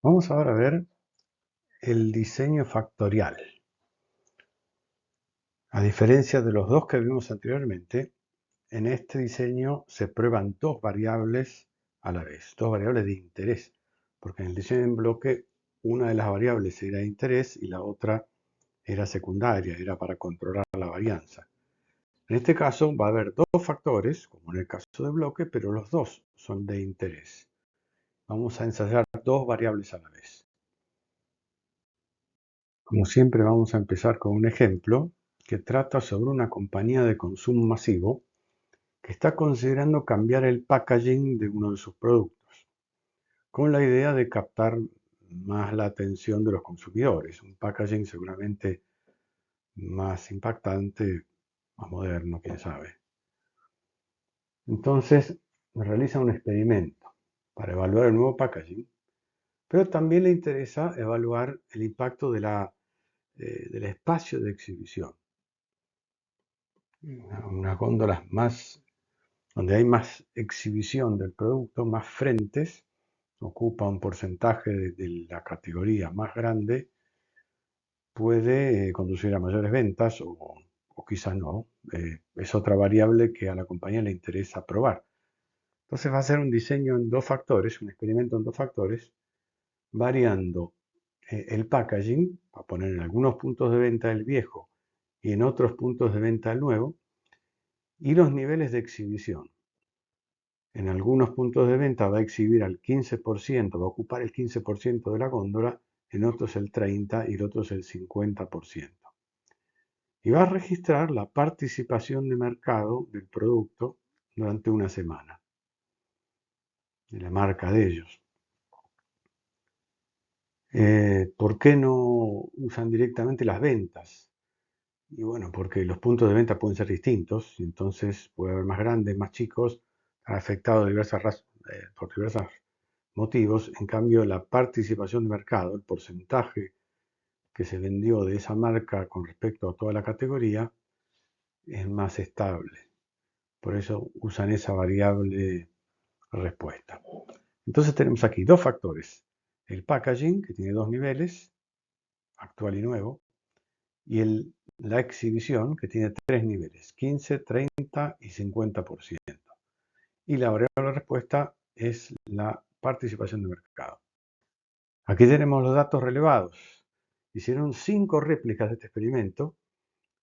Vamos ahora a ver el diseño factorial. A diferencia de los dos que vimos anteriormente, en este diseño se prueban dos variables a la vez, dos variables de interés, porque en el diseño en bloque una de las variables era interés y la otra era secundaria, era para controlar la varianza. En este caso va a haber dos factores, como en el caso de bloque, pero los dos son de interés. Vamos a ensayar dos variables a la vez. Como siempre vamos a empezar con un ejemplo que trata sobre una compañía de consumo masivo que está considerando cambiar el packaging de uno de sus productos, con la idea de captar más la atención de los consumidores. Un packaging seguramente más impactante, más moderno, quién sabe. Entonces realiza un experimento para evaluar el nuevo packaging, pero también le interesa evaluar el impacto del espacio de exhibición. Unas góndolas más, donde hay más exhibición del producto, más frentes, ocupa un porcentaje de la categoría más grande, puede conducir a mayores ventas o quizás no. Es otra variable que a la compañía le interesa probar. Entonces va a ser un diseño en dos factores, un experimento en dos factores, variando el packaging, a poner en algunos puntos de venta el viejo y en otros puntos de venta el nuevo, y los niveles de exhibición. En algunos puntos de venta va a exhibir al 15%, va a ocupar el 15% de la góndola, en otros el 30% y en otros el 50%. Y va a registrar la participación de mercado del producto durante una semana, de la marca de ellos. ¿Por qué no usan directamente las ventas? Y bueno, porque los puntos de venta pueden ser distintos, y entonces puede haber más grandes, más chicos, afectados por diversos motivos. En cambio, la participación de mercado, el porcentaje que se vendió de esa marca con respecto a toda la categoría, es más estable. Por eso usan esa variable respuesta. Entonces tenemos aquí dos factores. El packaging, que tiene dos niveles, actual y nuevo, y la exhibición, que tiene tres niveles, 15, 30 y 50%. Y la variable respuesta es la participación de mercado. Aquí tenemos los datos relevados. Hicieron 5 réplicas de este experimento,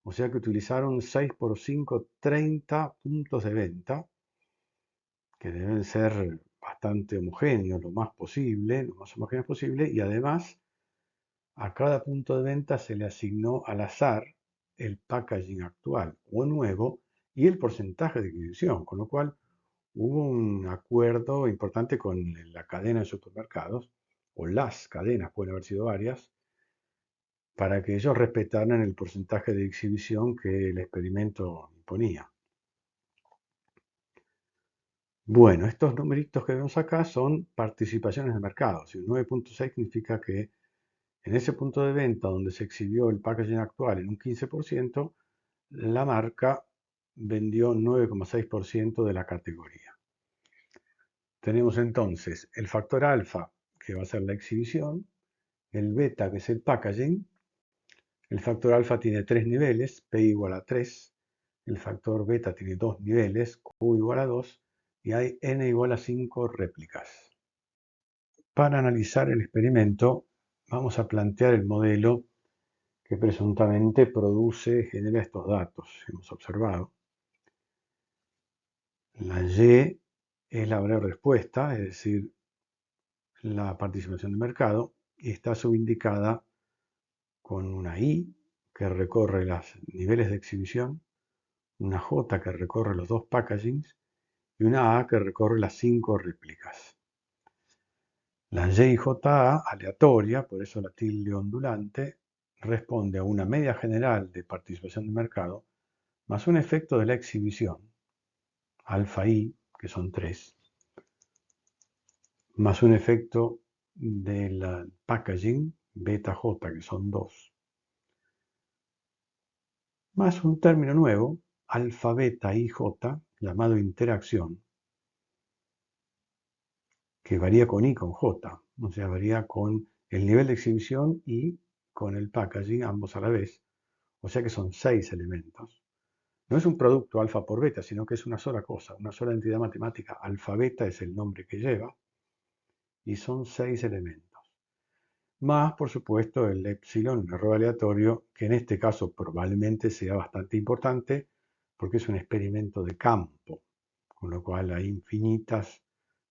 o sea que utilizaron 6 por 5, 30 puntos de venta, que deben ser bastante homogéneos, lo más homogéneos posible, y además a cada punto de venta se le asignó al azar el packaging actual o nuevo y el porcentaje de exhibición, con lo cual hubo un acuerdo importante con la cadena de supermercados, o las cadenas, pueden haber sido varias, para que ellos respetaran el porcentaje de exhibición que el experimento imponía. Bueno, estos numeritos que vemos acá son participaciones de mercado. Si 9.6 significa que en ese punto de venta donde se exhibió el packaging actual en un 15%, la marca vendió 9,6% de la categoría. Tenemos entonces el factor alfa, que va a ser la exhibición, el beta, que es el packaging. El factor alfa tiene 3 niveles, P igual a 3. El factor beta tiene 2 niveles, Q igual a 2. Y hay N igual a 5 réplicas. Para analizar el experimento, vamos a plantear el modelo que presuntamente genera estos datos. Hemos observado. La Y es la variable respuesta, es decir, la participación de mercado, y está subindicada con una I que recorre los niveles de exhibición, una J que recorre los dos packagings y una A que recorre las 5 réplicas. La YJA, aleatoria, por eso la tilde ondulante, responde a una media general de participación de mercado más un efecto de la exhibición, alfa I, que son 3, más un efecto del packaging, beta J, que son 2, más un término nuevo, alfa beta IJ, llamado interacción, que varía con I con J. O sea, varía con el nivel de exhibición y con el packaging, ambos a la vez. O sea que son 6 elementos. No es un producto alfa por beta, sino que es una sola cosa, una sola entidad matemática. Alfa beta es el nombre que lleva y son 6 elementos. Más, por supuesto, el epsilon, un error aleatorio, que en este caso probablemente sea bastante importante porque es un experimento de campo, con lo cual hay infinitas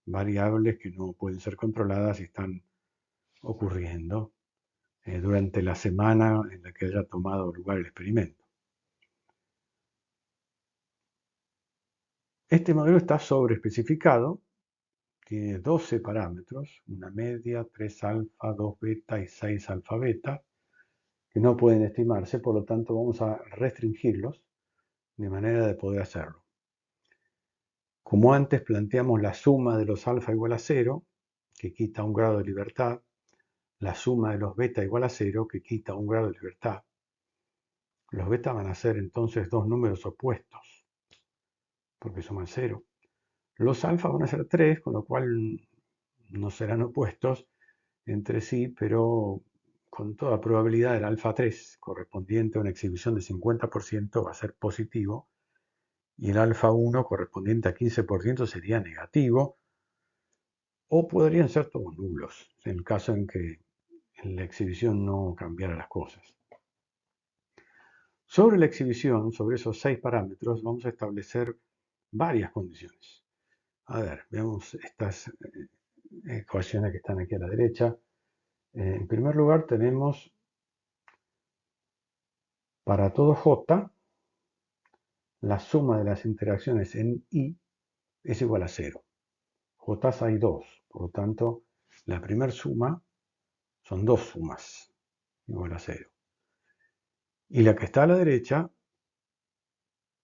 variables que no pueden ser controladas y están ocurriendo durante la semana en la que haya tomado lugar el experimento. Este modelo está sobreespecificado, tiene 12 parámetros, una media, 3 alfa, 2 beta y 6 alfa beta, que no pueden estimarse, por lo tanto vamos a restringirlos de manera de poder hacerlo. Como antes planteamos la suma de los alfa igual a 0, que quita un grado de libertad, la suma de los beta igual a 0, que quita un grado de libertad. Los beta van a ser entonces dos números opuestos, porque suman 0. Los alfa van a ser 3, con lo cual no serán opuestos entre sí, pero con toda probabilidad el alfa 3, correspondiente a una exhibición de 50%, va a ser positivo, y el alfa 1, correspondiente a 15%, sería negativo, o podrían ser todos nulos, en el caso en que en la exhibición no cambiara las cosas. Sobre la exhibición, sobre esos 6 parámetros, vamos a establecer varias condiciones. A ver, veamos estas ecuaciones que están aquí a la derecha. En primer lugar, tenemos para todo J, la suma de las interacciones en I es igual a 0. J hay 2, por lo tanto, la primera suma son dos sumas igual a 0. Y la que está a la derecha,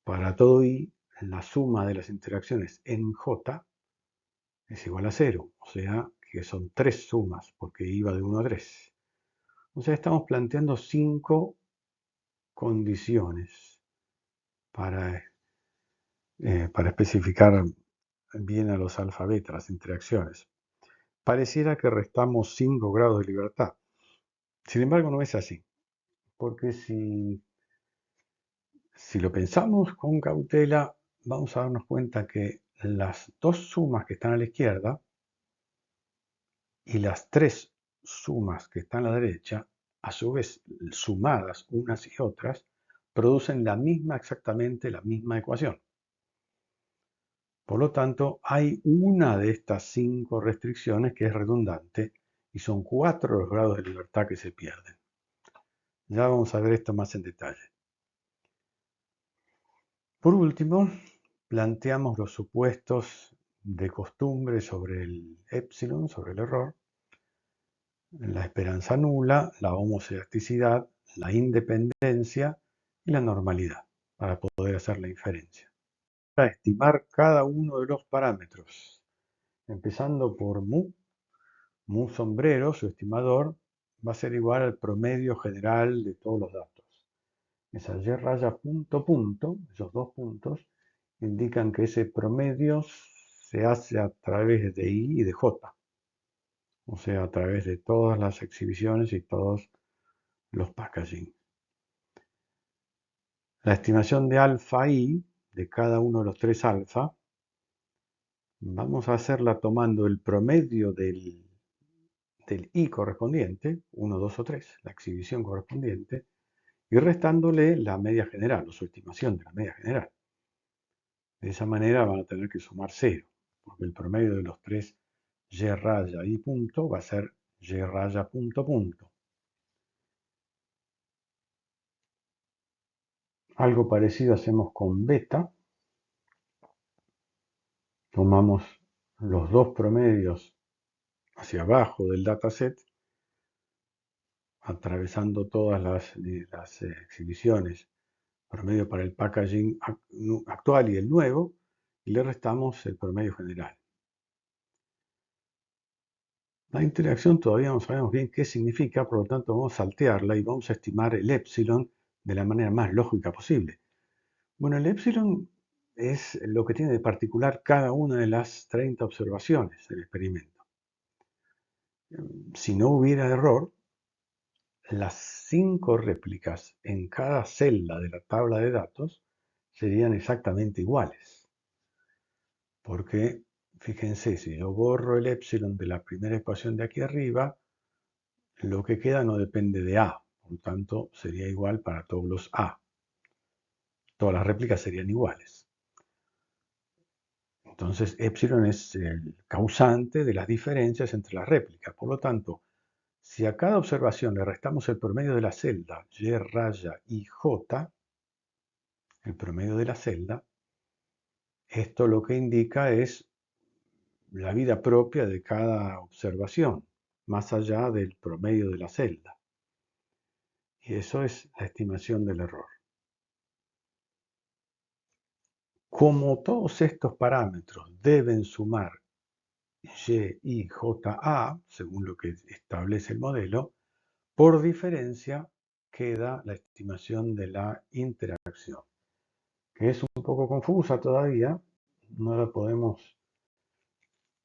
para todo I, la suma de las interacciones en J es igual a 0. O sea que son 3 sumas, porque I va de 1 a 3. O sea, estamos planteando 5 condiciones para, para especificar bien a los alfa beta, las interacciones. Pareciera que restamos 5 grados de libertad. Sin embargo, no es así. Porque si lo pensamos con cautela, vamos a darnos cuenta que las dos sumas que están a la izquierda y las 3 sumas que están a la derecha, a su vez sumadas unas y otras, producen exactamente la misma ecuación. Por lo tanto, hay una de estas 5 restricciones que es redundante y son 4 los grados de libertad que se pierden. Ya vamos a ver esto más en detalle. Por último, planteamos los supuestos de costumbre sobre el epsilon, sobre el error, la esperanza nula, la homocedasticidad, la independencia y la normalidad, para poder hacer la inferencia. Para estimar cada uno de los parámetros, empezando por mu sombrero, su estimador, va a ser igual al promedio general de todos los datos. Esa y raya punto punto, esos dos puntos, indican que ese promedio se hace a través de I y de J, o sea, a través de todas las exhibiciones y todos los packaging. La estimación de alfa I, de cada uno de los 3 alfa, vamos a hacerla tomando el promedio del I correspondiente, 1, 2 o 3, la exhibición correspondiente, y restándole la media general, o su estimación de la media general. De esa manera van a tener que sumar 0, porque el promedio de los 3 y raya y punto va a ser y raya punto punto. Algo parecido hacemos con beta. Tomamos los dos promedios hacia abajo del dataset, atravesando todas las exhibiciones, promedio para el packaging actual y el nuevo, y le restamos el promedio general. La interacción todavía no sabemos bien qué significa, por lo tanto vamos a saltearla y vamos a estimar el epsilon de la manera más lógica posible. Bueno, el epsilon es lo que tiene de particular cada una de las 30 observaciones del experimento. Si no hubiera error, las 5 réplicas en cada celda de la tabla de datos serían exactamente iguales. Porque, fíjense, si yo borro el epsilon de la primera ecuación de aquí arriba, lo que queda no depende de A. Por lo tanto, sería igual para todos los A. Todas las réplicas serían iguales. Entonces, epsilon es el causante de las diferencias entre las réplicas. Por lo tanto, si a cada observación le restamos el promedio de la celda, Y raya y J, el promedio de la celda, esto lo que indica es la vida propia de cada observación, más allá del promedio de la celda. Y eso es la estimación del error. Como todos estos parámetros deben sumar Y, I, J, A, según lo que establece el modelo, por diferencia queda la estimación de la interacción, que es un poco confusa todavía, no la podemos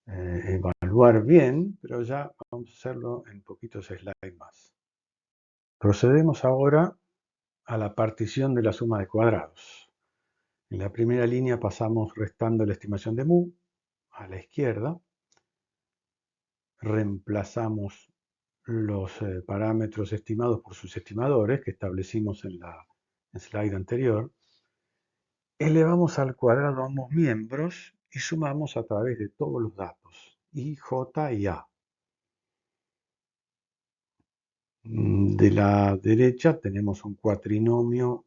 evaluar bien, pero ya vamos a hacerlo en poquitos slides más. Procedemos ahora a la partición de la suma de cuadrados. En la primera línea pasamos restando la estimación de mu a la izquierda, reemplazamos los parámetros estimados por sus estimadores que establecimos en la slide anterior, elevamos al cuadrado ambos miembros y sumamos a través de todos los datos, I, J y A. De la derecha tenemos un cuatrinomio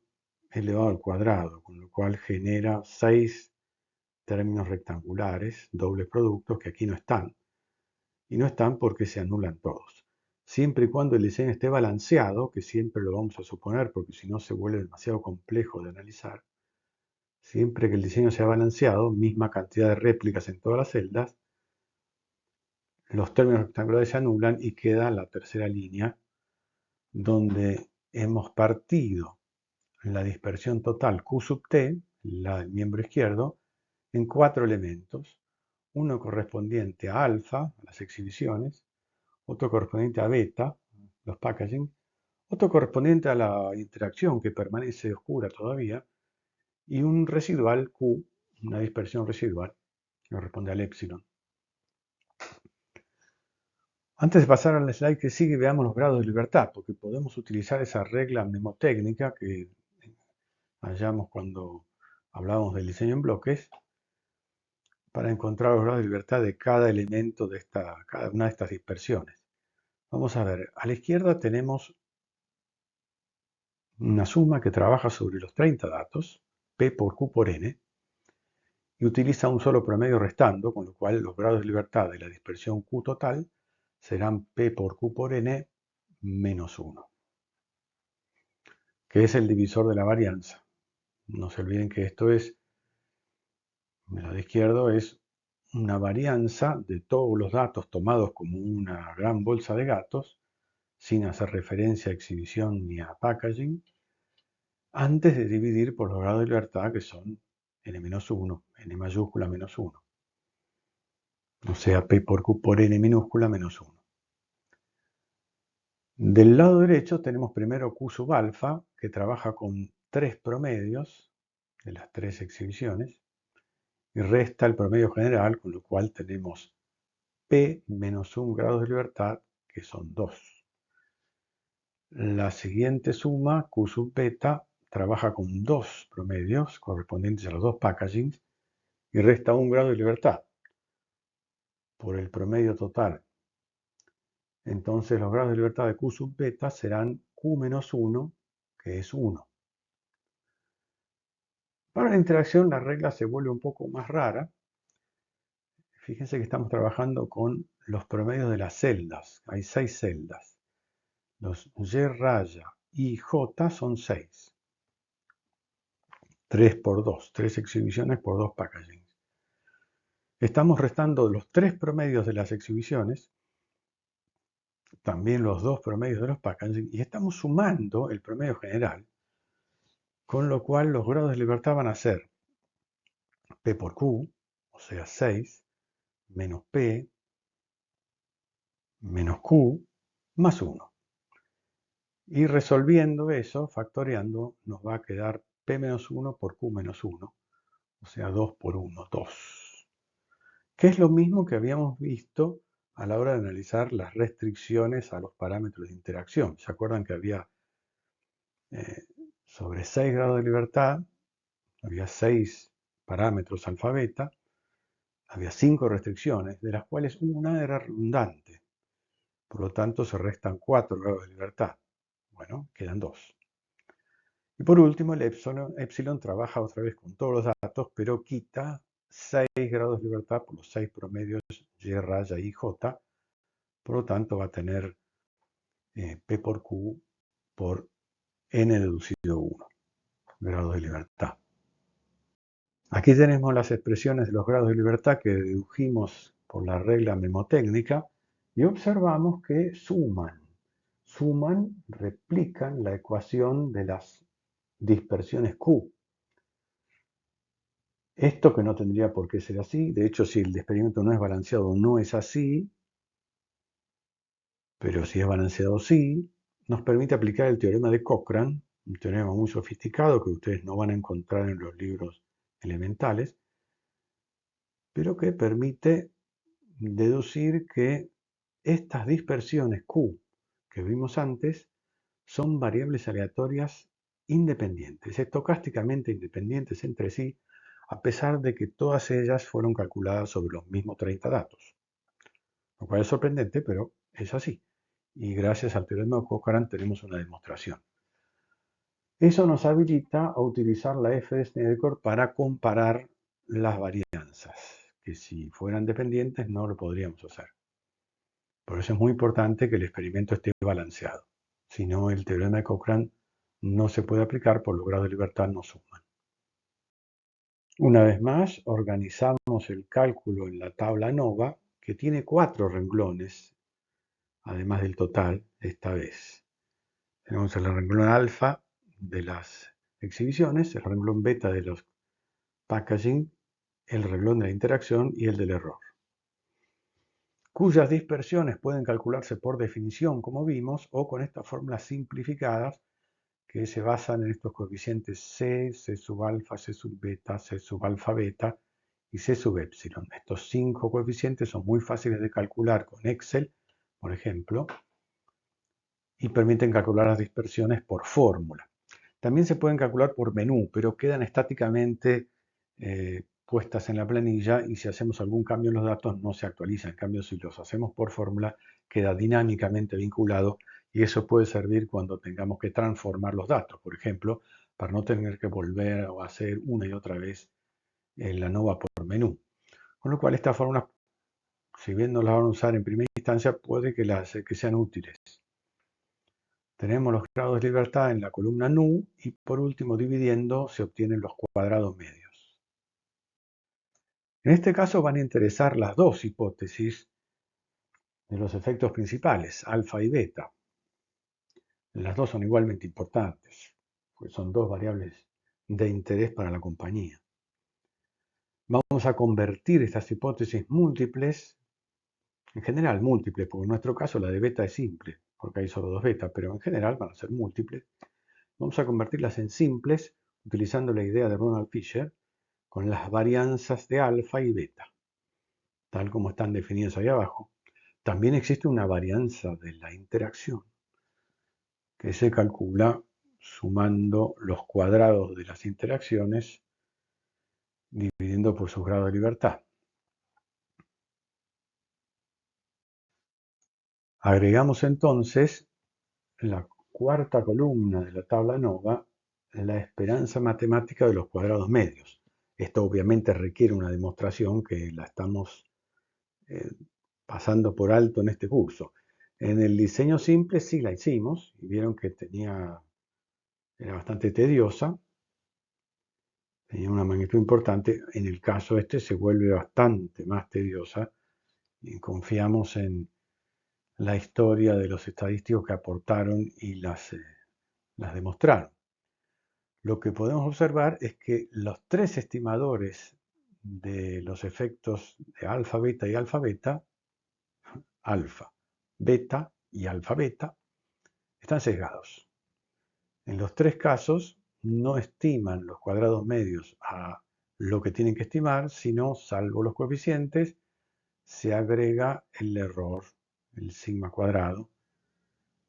elevado al cuadrado, con lo cual genera 6 términos rectangulares, dobles productos, que aquí no están. Y no están porque se anulan todos. Siempre y cuando el diseño esté balanceado, que siempre lo vamos a suponer porque si no se vuelve demasiado complejo de analizar, siempre que el diseño sea balanceado, misma cantidad de réplicas en todas las celdas, los términos rectangulares se anulan y queda la tercera línea donde hemos partido la dispersión total Q sub t, la del miembro izquierdo, en 4 elementos, uno correspondiente a alfa, a las exhibiciones, otro correspondiente a beta, los packaging, otro correspondiente a la interacción que permanece oscura todavía, y un residual Q, una dispersión residual, que corresponde al epsilon. Antes de pasar al slide que sigue, veamos los grados de libertad, porque podemos utilizar esa regla mnemotécnica que hallamos cuando hablamos del diseño en bloques para encontrar los grados de libertad de cada elemento de cada una de estas dispersiones. Vamos a ver, a la izquierda tenemos una suma que trabaja sobre los 30 datos, P por Q por N, y utiliza un solo promedio restando, con lo cual los grados de libertad de la dispersión Q total serán P por Q por N menos 1, que es el divisor de la varianza. No se olviden que esto es, el lado izquierdo es una varianza de todos los datos tomados como una gran bolsa de gatos, sin hacer referencia a exhibición ni a packaging, antes de dividir por los grados de libertad que son n-1, n mayúscula menos 1. O sea, P por Q por N minúscula menos 1. Del lado derecho tenemos primero Q sub alfa, que trabaja con 3 promedios de las 3 exhibiciones, y resta el promedio general, con lo cual tenemos P menos 1 grados de libertad, que son 2. La siguiente suma, Q sub beta, trabaja con 2 promedios correspondientes a los 2 packagings y resta 1 grado de libertad por el promedio total. Entonces los grados de libertad de Q sub beta serán Q menos 1, que es 1. Para la interacción la regla se vuelve un poco más rara. Fíjense que estamos trabajando con los promedios de las celdas. Hay 6 celdas. Los Y raya y J son 6. 3 por 2. 3 exhibiciones por 2 packagings. Estamos restando los 3 promedios de las exhibiciones, también los 2 promedios de los packaging, y estamos sumando el promedio general, con lo cual los grados de libertad van a ser P por Q, o sea 6, menos P, menos Q más 1. Y resolviendo eso, factoreando, nos va a quedar P menos 1 por Q menos 1, o sea, 2 por 1, 2. Que es lo mismo que habíamos visto a la hora de analizar las restricciones a los parámetros de interacción. ¿Se acuerdan que había eh, sobre 6 grados de libertad, había 6 parámetros alfa beta, había 5 restricciones, de las cuales una era redundante. Por lo tanto, se restan 4 grados de libertad. Bueno, quedan 2. Y por último, el epsilon trabaja otra vez con todos los datos, pero quita 6 grados de libertad por los 6 promedios Y raya y J. Por lo tanto, va a tener P por Q por N deducido 1 grados de libertad. Aquí tenemos las expresiones de los grados de libertad que dedujimos por la regla mnemotécnica y observamos que suman, replican la ecuación de las dispersiones Q. Esto que no tendría por qué ser así, de hecho si el experimento no es balanceado no es así, pero si es balanceado sí, nos permite aplicar el teorema de Cochrane, un teorema muy sofisticado que ustedes no van a encontrar en los libros elementales, pero que permite deducir que estas dispersiones Q que vimos antes son variables aleatorias independientes, estocásticamente independientes entre sí, a pesar de que todas ellas fueron calculadas sobre los mismos 30 datos. Lo cual es sorprendente, pero es así. Y gracias al teorema de Cochrane tenemos una demostración. Eso nos habilita a utilizar la f de Snedeker para comparar las varianzas, que si fueran dependientes no lo podríamos hacer. Por eso es muy importante que el experimento esté balanceado. Si no, el teorema de Cochrane no se puede aplicar por los grados de libertad no suman. Una vez más, organizamos el cálculo en la tabla ANOVA, que tiene 4 renglones, además del total, esta vez. Tenemos el renglón alfa de las exhibiciones, el renglón beta de los packaging, el renglón de la interacción y el del error, cuyas dispersiones pueden calcularse por definición, como vimos, o con estas fórmulas simplificadas que se basan en estos coeficientes C, C sub alfa, C sub beta, C sub alfa beta y C sub epsilon. Estos 5 coeficientes son muy fáciles de calcular con Excel, por ejemplo, y permiten calcular las dispersiones por fórmula. También se pueden calcular por menú, pero quedan estáticamente puestas en la planilla y si hacemos algún cambio en los datos no se actualiza. En cambio, si los hacemos por fórmula, queda dinámicamente vinculado y eso puede servir cuando tengamos que transformar los datos, por ejemplo, para no tener que volver a hacer una y otra vez la ANOVA por menú. Con lo cual, estas fórmulas, si bien no las van a usar en primera instancia, puede que sean útiles. Tenemos los grados de libertad en la columna NU y por último dividiendo se obtienen los cuadrados medios. En este caso van a interesar las dos hipótesis de los efectos principales, alfa y beta. Las dos son igualmente importantes, pues son dos variables de interés para la compañía. Vamos a convertir estas hipótesis múltiples, en general múltiples, porque en nuestro caso la de beta es simple, porque hay solo dos betas, pero en general van a ser múltiples. Vamos a convertirlas en simples utilizando la idea de Ronald Fisher con las varianzas de alfa y beta, tal como están definidas ahí abajo. También existe una varianza de la interacción que se calcula sumando los cuadrados de las interacciones dividiendo por sus grados de libertad. Agregamos entonces en la cuarta columna de la tabla ANOVA la esperanza matemática de los cuadrados medios. Esto obviamente requiere una demostración que la estamos pasando por alto en este curso. En el diseño simple sí la hicimos y vieron que era bastante tediosa, tenía una magnitud importante. En el caso este se vuelve bastante más tediosa y confiamos en la historia de los estadísticos que aportaron y las demostraron. Lo que podemos observar es que los tres estimadores de los efectos de alfa, beta y alfa, beta, alfa, beta y alfa beta, están sesgados. En los tres casos no estiman los cuadrados medios a lo que tienen que estimar, sino, salvo los coeficientes, se agrega el error, el sigma cuadrado,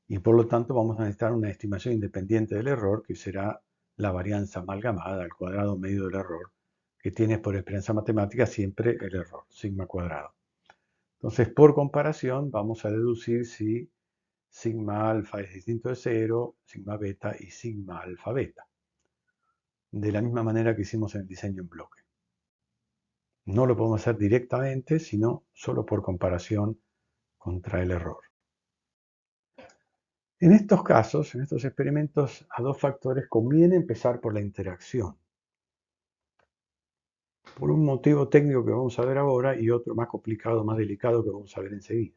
y por lo tanto vamos a necesitar una estimación independiente del error, que será la varianza amalgamada al cuadrado medio del error, que tiene por experiencia matemática siempre el error, sigma cuadrado. Entonces, por comparación, vamos a deducir si sigma alfa es distinto de cero, sigma beta y sigma alfa beta, de la misma manera que hicimos en el diseño en bloque. No lo podemos hacer directamente, sino solo por comparación contra el error. En estos casos, en estos experimentos, a dos factores conviene empezar por la interacción, por un motivo técnico que vamos a ver ahora y otro más complicado, más delicado que vamos a ver enseguida.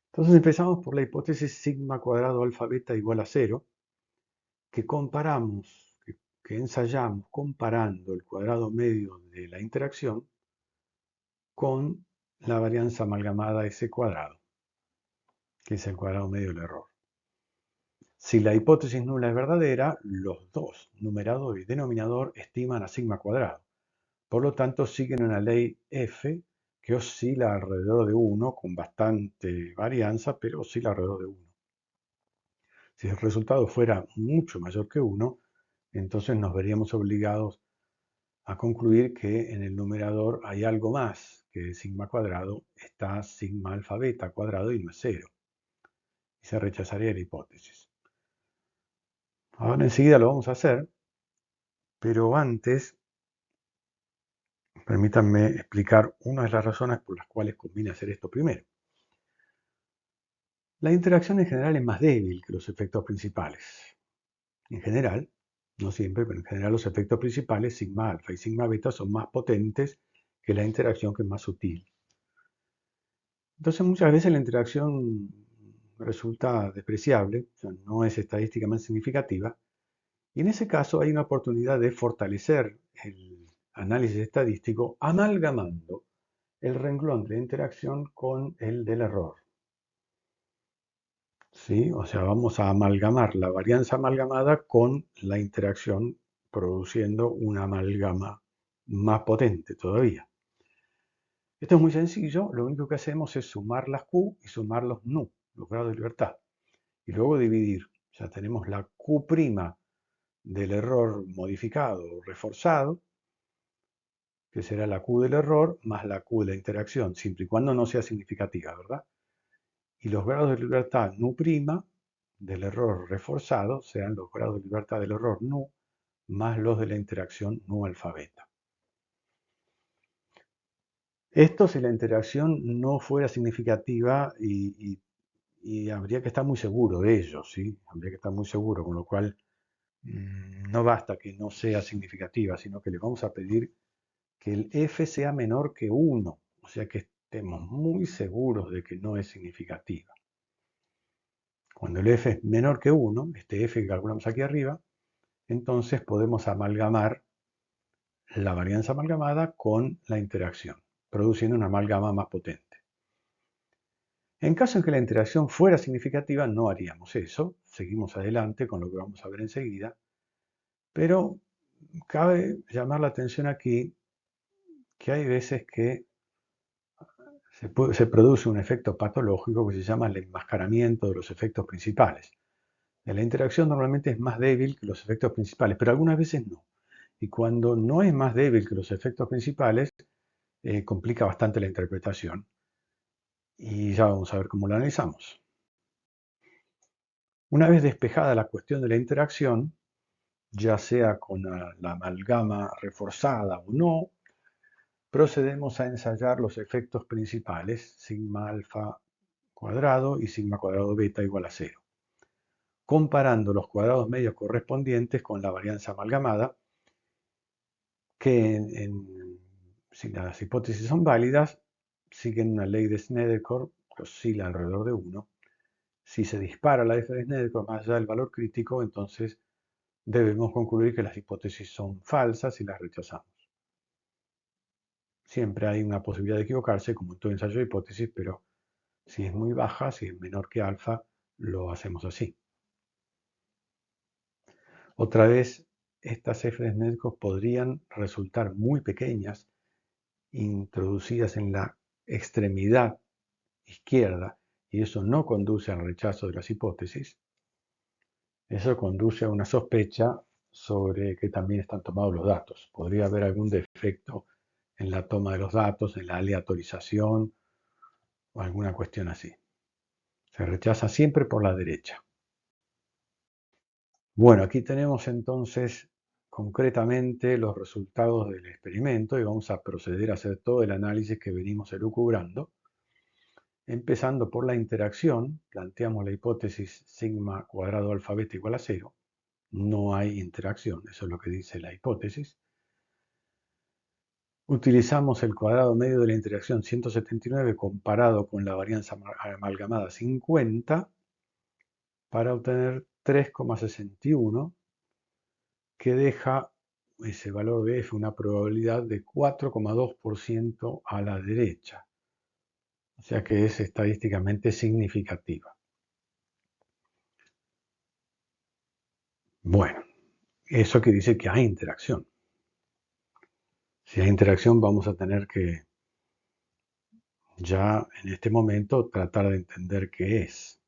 Entonces empezamos por la hipótesis sigma cuadrado alfa beta igual a cero, que comparamos, que ensayamos comparando el cuadrado medio de la interacción con la varianza amalgamada S cuadrado, que es el cuadrado medio del error. Si la hipótesis nula es verdadera, los dos, numerador y denominador, estiman a sigma cuadrado. Por lo tanto, siguen una ley F que oscila alrededor de 1, con bastante varianza, pero oscila alrededor de 1. Si el resultado fuera mucho mayor que 1, entonces nos veríamos obligados a concluir que en el numerador hay algo más que sigma cuadrado, está sigma alfa beta cuadrado y no es 0. Y se rechazaría la hipótesis. Ahora enseguida lo vamos a hacer, pero antes permítanme explicar una de las razones por las cuales conviene hacer esto primero. La interacción en general es más débil que los efectos principales. En general, no siempre, pero en general los efectos principales, sigma alfa y sigma beta, son más potentes que la interacción que es más sutil. Entonces muchas veces la interacción resulta despreciable, o sea, no es estadísticamente significativa, y en ese caso hay una oportunidad de fortalecer el análisis estadístico amalgamando el renglón de la interacción con el del error. ¿Sí? O sea, vamos a amalgamar la varianza amalgamada con la interacción, produciendo una amalgama más potente todavía. Esto es muy sencillo, lo único que hacemos es sumar las Q y sumar los nu, los grados de libertad, y luego dividir. Ya tenemos la Q' del error modificado o reforzado, que será la Q del error más la Q de la interacción, siempre y cuando no sea significativa, ¿verdad? Y los grados de libertad nu' del error reforzado serán los grados de libertad del error nu más los de la interacción nu alfa beta. Esto si la interacción no fuera significativa y habría que estar muy seguro de ello, ¿sí? Habría que estar muy seguro, con lo cual no basta que no sea significativa, sino que le vamos a pedir que el f sea menor que 1, o sea que estemos muy seguros de que no es significativa. Cuando el f es menor que 1, este f que calculamos aquí arriba, entonces podemos amalgamar la varianza amalgamada con la interacción, produciendo una amalgama más potente. En caso en que la interacción fuera significativa, no haríamos eso, seguimos adelante con lo que vamos a ver enseguida, pero cabe llamar la atención aquí que hay veces que se produce un efecto patológico que se llama el enmascaramiento de los efectos principales. La interacción normalmente es más débil que los efectos principales, pero algunas veces no. Y cuando no es más débil que los efectos principales, complica bastante la interpretación. Y ya vamos a ver cómo lo analizamos. Una vez despejada la cuestión de la interacción, ya sea con la amalgama reforzada o no, procedemos a ensayar los efectos principales, sigma alfa cuadrado y sigma cuadrado beta igual a 0, comparando los cuadrados medios correspondientes con la varianza amalgamada, que si las hipótesis son válidas, siguen una ley de Snedeker que oscila alrededor de 1. Si se dispara la f de Snedeker más allá del valor crítico, entonces debemos concluir que las hipótesis son falsas y las rechazamos. Siempre hay una posibilidad de equivocarse, como en todo ensayo de hipótesis, pero Si es muy baja, si es menor que alfa, lo hacemos así. Otra vez, estas Fs médicos podrían resultar muy pequeñas, introducidas en la extremidad izquierda, y eso no conduce al rechazo de las hipótesis. Eso conduce a una sospecha sobre que también están tomados los datos. Podría haber algún defecto en la toma de los datos, en la aleatorización o alguna cuestión así. Se rechaza siempre por la derecha. Bueno, aquí tenemos entonces concretamente los resultados del experimento y vamos a proceder a hacer todo el análisis que venimos elucubrando. Empezando por la interacción, planteamos la hipótesis sigma cuadrado alfa beta igual a 0. No hay interacción, eso es lo que dice la hipótesis. Utilizamos el cuadrado medio de la interacción 179 comparado con la varianza amalgamada 50 para obtener 3,61, que deja ese valor de f una probabilidad de 4,2% a la derecha. O sea que es estadísticamente significativa. Bueno, eso que dice que hay interacción. Si hay interacción, vamos a tener que ya en este momento tratar de entender qué es.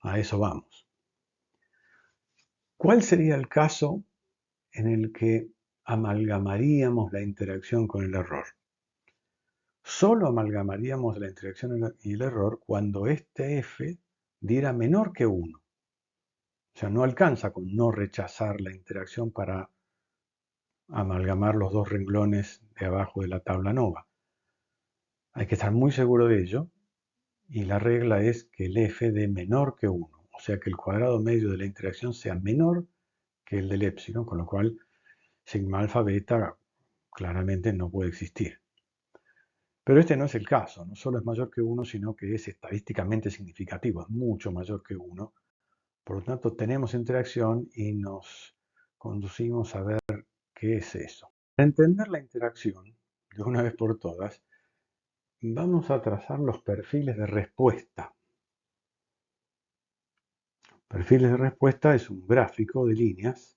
A eso vamos. ¿Cuál sería el caso en el que amalgamaríamos la interacción con el error? Solo amalgamaríamos la interacción y el error cuando este f diera menor que 1. O sea, no alcanza con no rechazar la interacción para amalgamar los dos renglones de abajo de la tabla nova. Hay que estar muy seguro de ello y la regla es que el f dé menor que 1. O sea, que el cuadrado medio de la interacción sea menor que el del épsilon, con lo cual sigma alfa beta claramente no puede existir. Pero este no es el caso, no solo es mayor que 1, sino que es estadísticamente significativo, es mucho mayor que 1. Por lo tanto, tenemos interacción y nos conducimos a ver qué es eso. Para entender la interacción, de una vez por todas, vamos a trazar los perfiles de respuesta. Perfiles de respuesta es un gráfico de líneas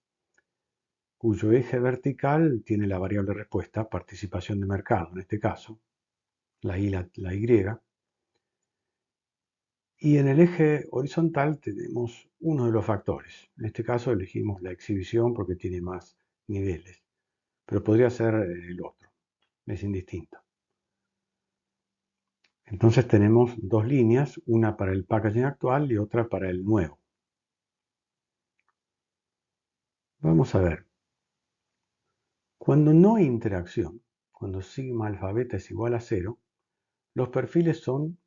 cuyo eje vertical tiene la variable respuesta, participación de mercado en este caso, la Y, la Y, y en el eje horizontal tenemos uno de los factores. En este caso elegimos la exhibición porque tiene más niveles, pero podría ser el otro, es indistinto. Entonces tenemos dos líneas, una para el packaging actual y otra para el nuevo. Vamos a ver. Cuando no hay interacción, cuando sigma alfa beta es igual a 0, los perfiles son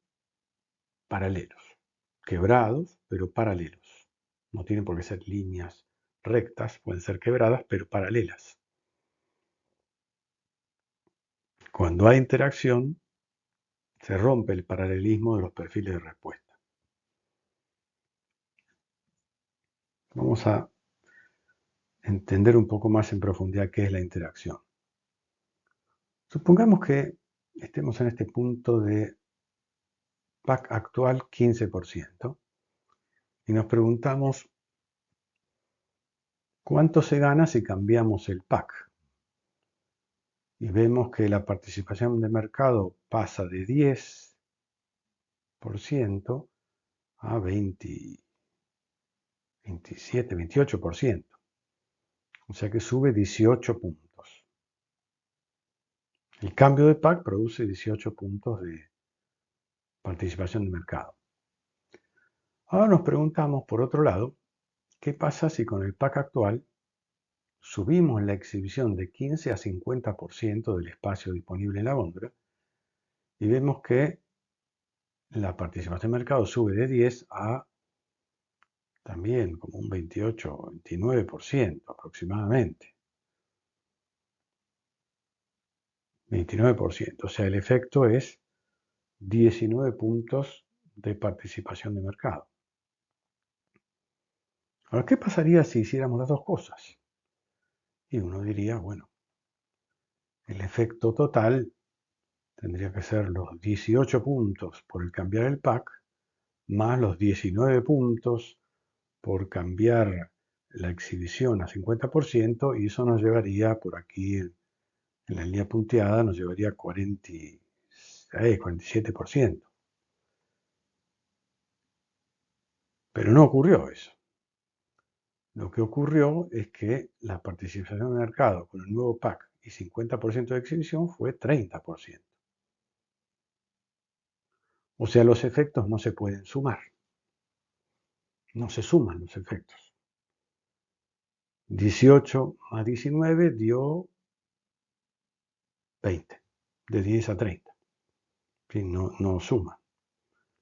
paralelos, quebrados, pero paralelos. No tienen por qué ser líneas rectas, pueden ser quebradas, pero paralelas. Cuando hay interacción, se rompe el paralelismo de los perfiles de respuesta. Vamos a entender un poco más en profundidad qué es la interacción. Supongamos que estemos en este punto de PAC actual 15% y nos preguntamos cuánto se gana si cambiamos el PAC. Y vemos que la participación de mercado pasa de 10% a 20, 27, 28%. O sea que sube 18 puntos. El cambio de PAC produce 18 puntos de participación de mercado. Ahora nos preguntamos, por otro lado, ¿qué pasa si con el PAC actual subimos la exhibición de 15 a 50% del espacio disponible en la góndola y vemos que la participación de mercado sube de 10 a también como un 28 o 29% aproximadamente? 29%, o sea, el efecto es 19 puntos de participación de mercado. Ahora, ¿qué pasaría si hiciéramos las dos cosas? Y uno diría, bueno, el efecto total tendría que ser los 18 puntos por el cambiar el pack, más los 19 puntos por cambiar la exhibición a 50%, y eso nos llevaría por aquí en la línea punteada, nos llevaría a 46, 47%. Pero no ocurrió eso. Lo que ocurrió es que la participación de mercado con el nuevo pack y 50% de exhibición fue 30%. O sea, los efectos no se pueden sumar. No se suman los efectos. 18 más 19 dio 20, de 10 a 30. En fin, no suma.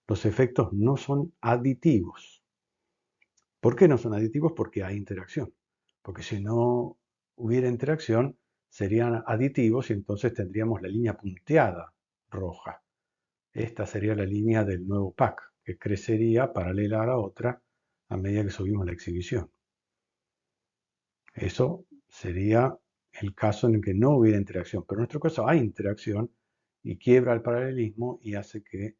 Los efectos no son aditivos. ¿Por qué no son aditivos? Porque hay interacción. Porque si no hubiera interacción, serían aditivos y entonces tendríamos la línea punteada roja. Esta sería la línea del nuevo pack, que crecería paralela a la otra a medida que subimos la exhibición. Eso sería el caso en el que no hubiera interacción. Pero en nuestro caso hay interacción y quiebra el paralelismo y hace que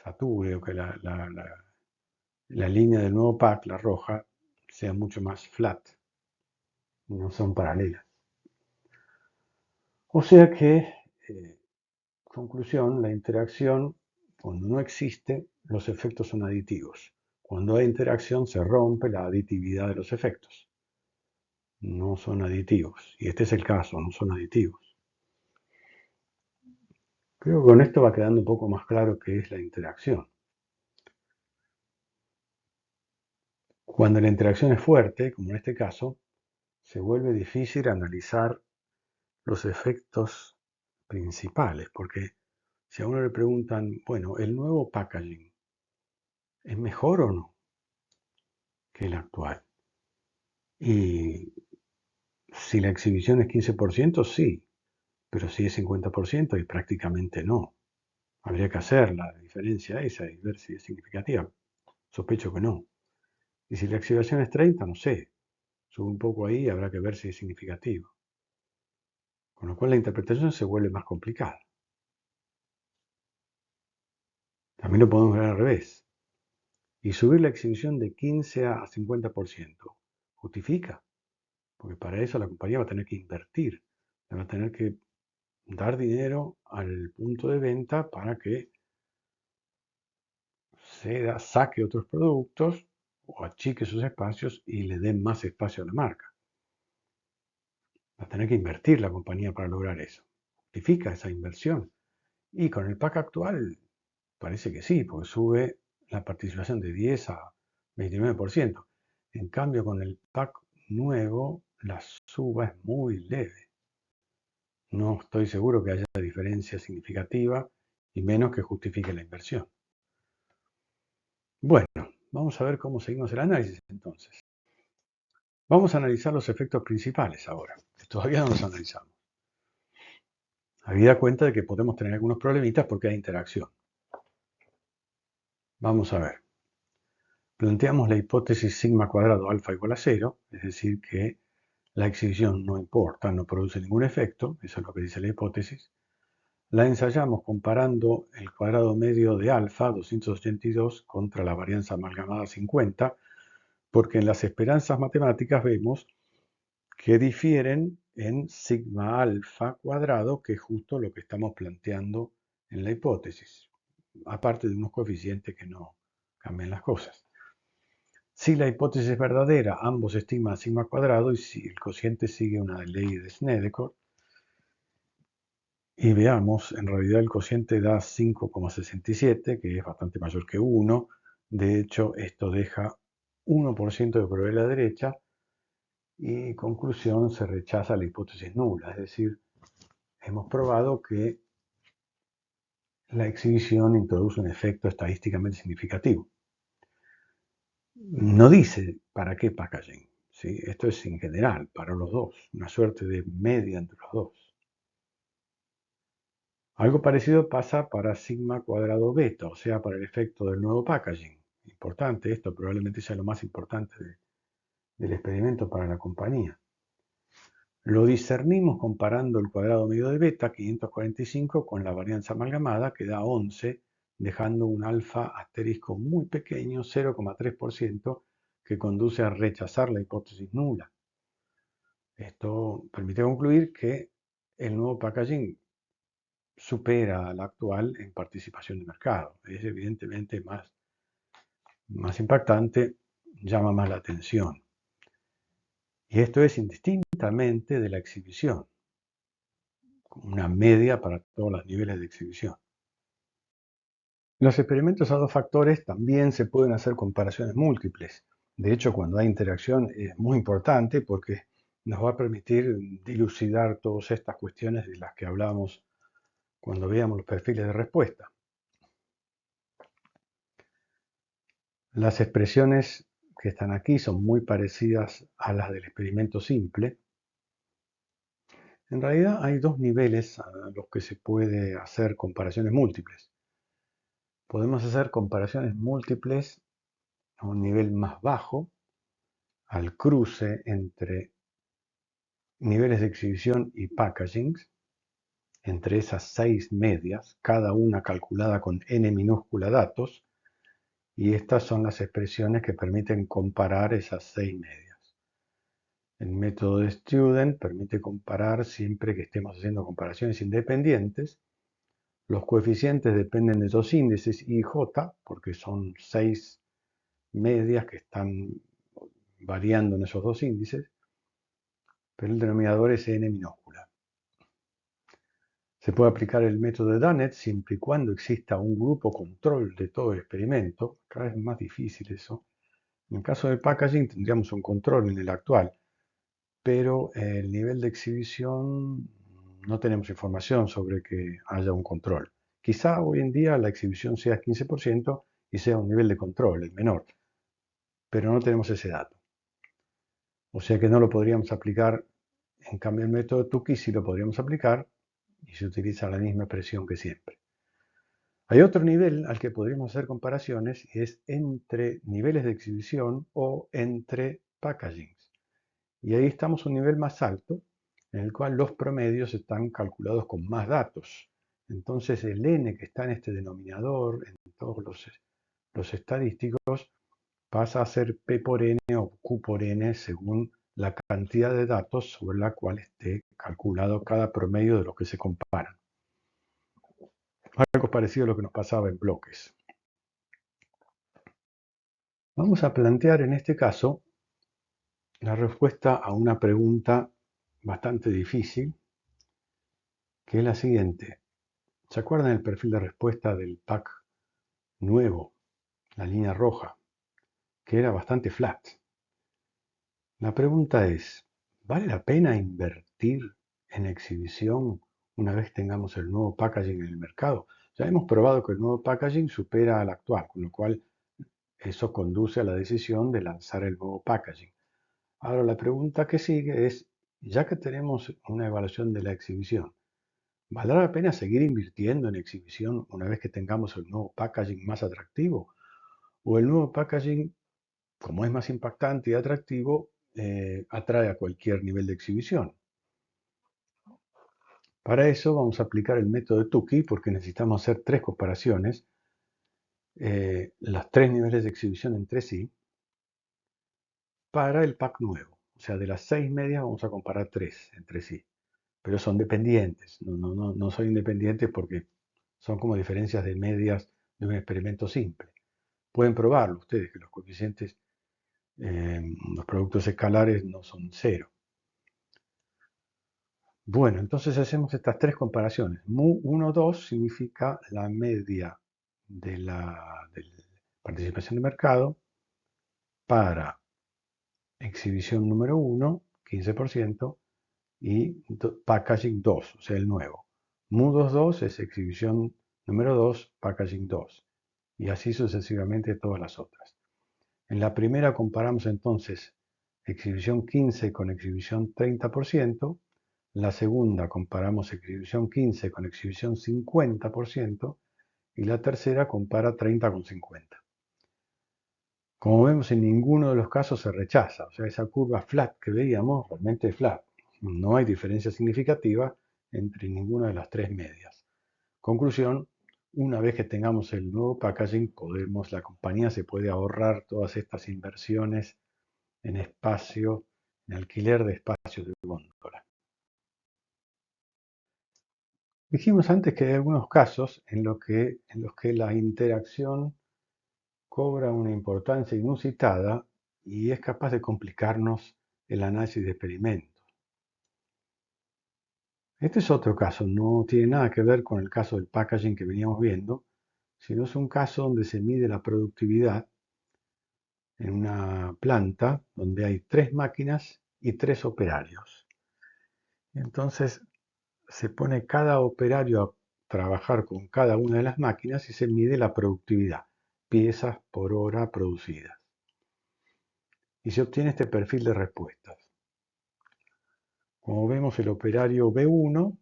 sature o que la línea del nuevo pack, la roja, sea mucho más flat. No son paralelas. O sea que, conclusión, la interacción, cuando no existe, los efectos son aditivos. Cuando hay interacción se rompe la aditividad de los efectos. No son aditivos. Y este es el caso, no son aditivos. Creo que con esto va quedando un poco más claro qué es la interacción. Cuando la interacción es fuerte, como en este caso, se vuelve difícil analizar los efectos principales, porque si a uno le preguntan, bueno, ¿el nuevo packaging es mejor o no que el actual? Y si la exhibición es 15%, sí, pero si es 50% y prácticamente no. Habría que hacer la diferencia esa y ver si es significativa. Sospecho que no. Y si la exhibición es 30, no sé. Sube un poco ahí y habrá que ver si es significativo. Con lo cual la interpretación se vuelve más complicada. También lo podemos ver al revés. Y subir la exhibición de 15 a 50%. ¿Justifica? Porque para eso la compañía va a tener que invertir. Va a tener que dar dinero al punto de venta para que saque otros productos o achique sus espacios y le den más espacio a la marca. Va a tener que invertir la compañía para lograr eso. ¿Justifica esa inversión? Y con el pack actual parece que sí, porque sube la participación de 10 a 29%. En cambio, con el pack nuevo, la suba es muy leve. No estoy seguro que haya diferencia significativa y menos que justifique la inversión. Bueno, vamos a ver cómo seguimos el análisis entonces. Vamos a analizar los efectos principales ahora, que todavía no los analizamos. Habida cuenta de que podemos tener algunos problemitas porque hay interacción. Vamos a ver. Planteamos la hipótesis sigma cuadrado alfa igual a 0, es decir, que la exhibición no importa, no produce ningún efecto, eso es lo que dice la hipótesis. La ensayamos comparando el cuadrado medio de alfa, 282, contra la varianza amalgamada 50, porque en las esperanzas matemáticas vemos que difieren en sigma alfa cuadrado, que es justo lo que estamos planteando en la hipótesis, aparte de unos coeficientes que no cambian las cosas. Si la hipótesis es verdadera, ambos estiman sigma cuadrado y si el cociente sigue una ley de Snedeker. Y veamos, en realidad el cociente da 5,67, que es bastante mayor que 1. De hecho, esto deja 1% de probabilidad a la derecha y, conclusión, se rechaza la hipótesis nula. Es decir, hemos probado que la exhibición introduce un efecto estadísticamente significativo. No dice para qué packaging. ¿Sí? Esto es en general, para los dos, una suerte de media entre los dos. Algo parecido pasa para sigma cuadrado beta, o sea, para el efecto del nuevo packaging. Importante esto, probablemente sea lo más importante del experimento para la compañía. Lo discernimos comparando el cuadrado medio de beta, 545, con la varianza amalgamada, que da 11, dejando un alfa asterisco muy pequeño, 0,3%, que conduce a rechazar la hipótesis nula. Esto permite concluir que el nuevo packaging supera al actual en participación de mercado. Es evidentemente más impactante, llama más la atención. Y esto es indistintamente de la exhibición, una media para todos los niveles de exhibición. En los experimentos a dos factores también se pueden hacer comparaciones múltiples. De hecho, cuando hay interacción es muy importante porque nos va a permitir dilucidar todas estas cuestiones de las que hablamos cuando veamos los perfiles de respuesta. Las expresiones que están aquí son muy parecidas a las del experimento simple. En realidad hay dos niveles a los que se puede hacer comparaciones múltiples. Podemos hacer comparaciones múltiples a un nivel más bajo, al cruce entre niveles de exhibición y packagings, entre esas 6 medias, cada una calculada con n minúscula datos, y estas son las expresiones que permiten comparar esas 6 medias. El método de Student permite comparar siempre que estemos haciendo comparaciones independientes. Los coeficientes dependen de dos índices I y J, porque son 6 medias que están variando en esos dos índices, pero el denominador es n minúscula. Se puede aplicar el método de Dunnett siempre y cuando exista un grupo control de todo el experimento. Cada vez es más difícil eso. En el caso del packaging tendríamos un control en el actual, pero el nivel de exhibición no tenemos información sobre que haya un control. Quizá hoy en día la exhibición sea 15% y sea un nivel de control, el menor, pero no tenemos ese dato. O sea que no lo podríamos aplicar. En cambio, el método Tukey sí lo podríamos aplicar y se utiliza la misma expresión que siempre. Hay otro nivel al que podríamos hacer comparaciones y es entre niveles de exhibición o entre packagings. Y ahí estamos a un nivel más alto, en el cual los promedios están calculados con más datos. Entonces el n que está en este denominador, en todos los estadísticos, pasa a ser p por n o q por n según la cantidad de datos sobre la cual esté calculado cada promedio de los que se comparan. Algo parecido a lo que nos pasaba en bloques. Vamos a plantear en este caso la respuesta a una pregunta bastante difícil, que es la siguiente. ¿Se acuerdan el perfil de respuesta del pack nuevo, la línea roja, que era bastante flat? La pregunta es, ¿vale la pena invertir en exhibición una vez tengamos el nuevo packaging en el mercado? Ya hemos probado que el nuevo packaging supera al actual, con lo cual eso conduce a la decisión de lanzar el nuevo packaging. Ahora la pregunta que sigue es, ya que tenemos una evaluación de la exhibición, ¿valdrá la pena seguir invirtiendo en exhibición una vez que tengamos el nuevo packaging más atractivo? ¿O el nuevo packaging, como es más impactante y atractivo, atrae a cualquier nivel de exhibición? Para eso vamos a aplicar el método de Tukey porque necesitamos hacer tres comparaciones, los tres niveles de exhibición entre sí, para el pack nuevo. O sea, de las 6 medias vamos a comparar 3 entre sí. Pero son dependientes, no son independientes porque son como diferencias de medias de un experimento simple. Pueden probarlo ustedes, que los coeficientes, los productos escalares no son cero. Bueno, entonces hacemos estas tres comparaciones. Mu 2 significa la media de la participación de mercado para exhibición número 1, 15%, y packaging 2, o sea, el nuevo. Mu 2 es exhibición número 2, packaging 2, y así sucesivamente todas las otras. En la primera comparamos entonces exhibición 15 con exhibición 30%, la segunda comparamos exhibición 15 con exhibición 50%, y la tercera compara 30 con 50. Como vemos, en ninguno de los casos se rechaza, o sea, esa curva flat que veíamos realmente es flat, No hay diferencia significativa entre ninguna de las tres medias. Conclusión, una vez que tengamos el nuevo packaging, la compañía se puede ahorrar todas estas inversiones en espacio, en alquiler de espacios de góndola. Dijimos antes que hay algunos casos en los que la interacción cobra una importancia inusitada y es capaz de complicarnos el análisis de experimentos. Este es otro caso, no tiene nada que ver con el caso del packaging que veníamos viendo, sino es un caso donde se mide la productividad en una planta donde hay tres máquinas y tres operarios. Entonces se pone cada operario a trabajar con cada una de las máquinas y se mide la productividad, piezas por hora producidas. Y se obtiene este perfil de respuestas. Como vemos, el operario B1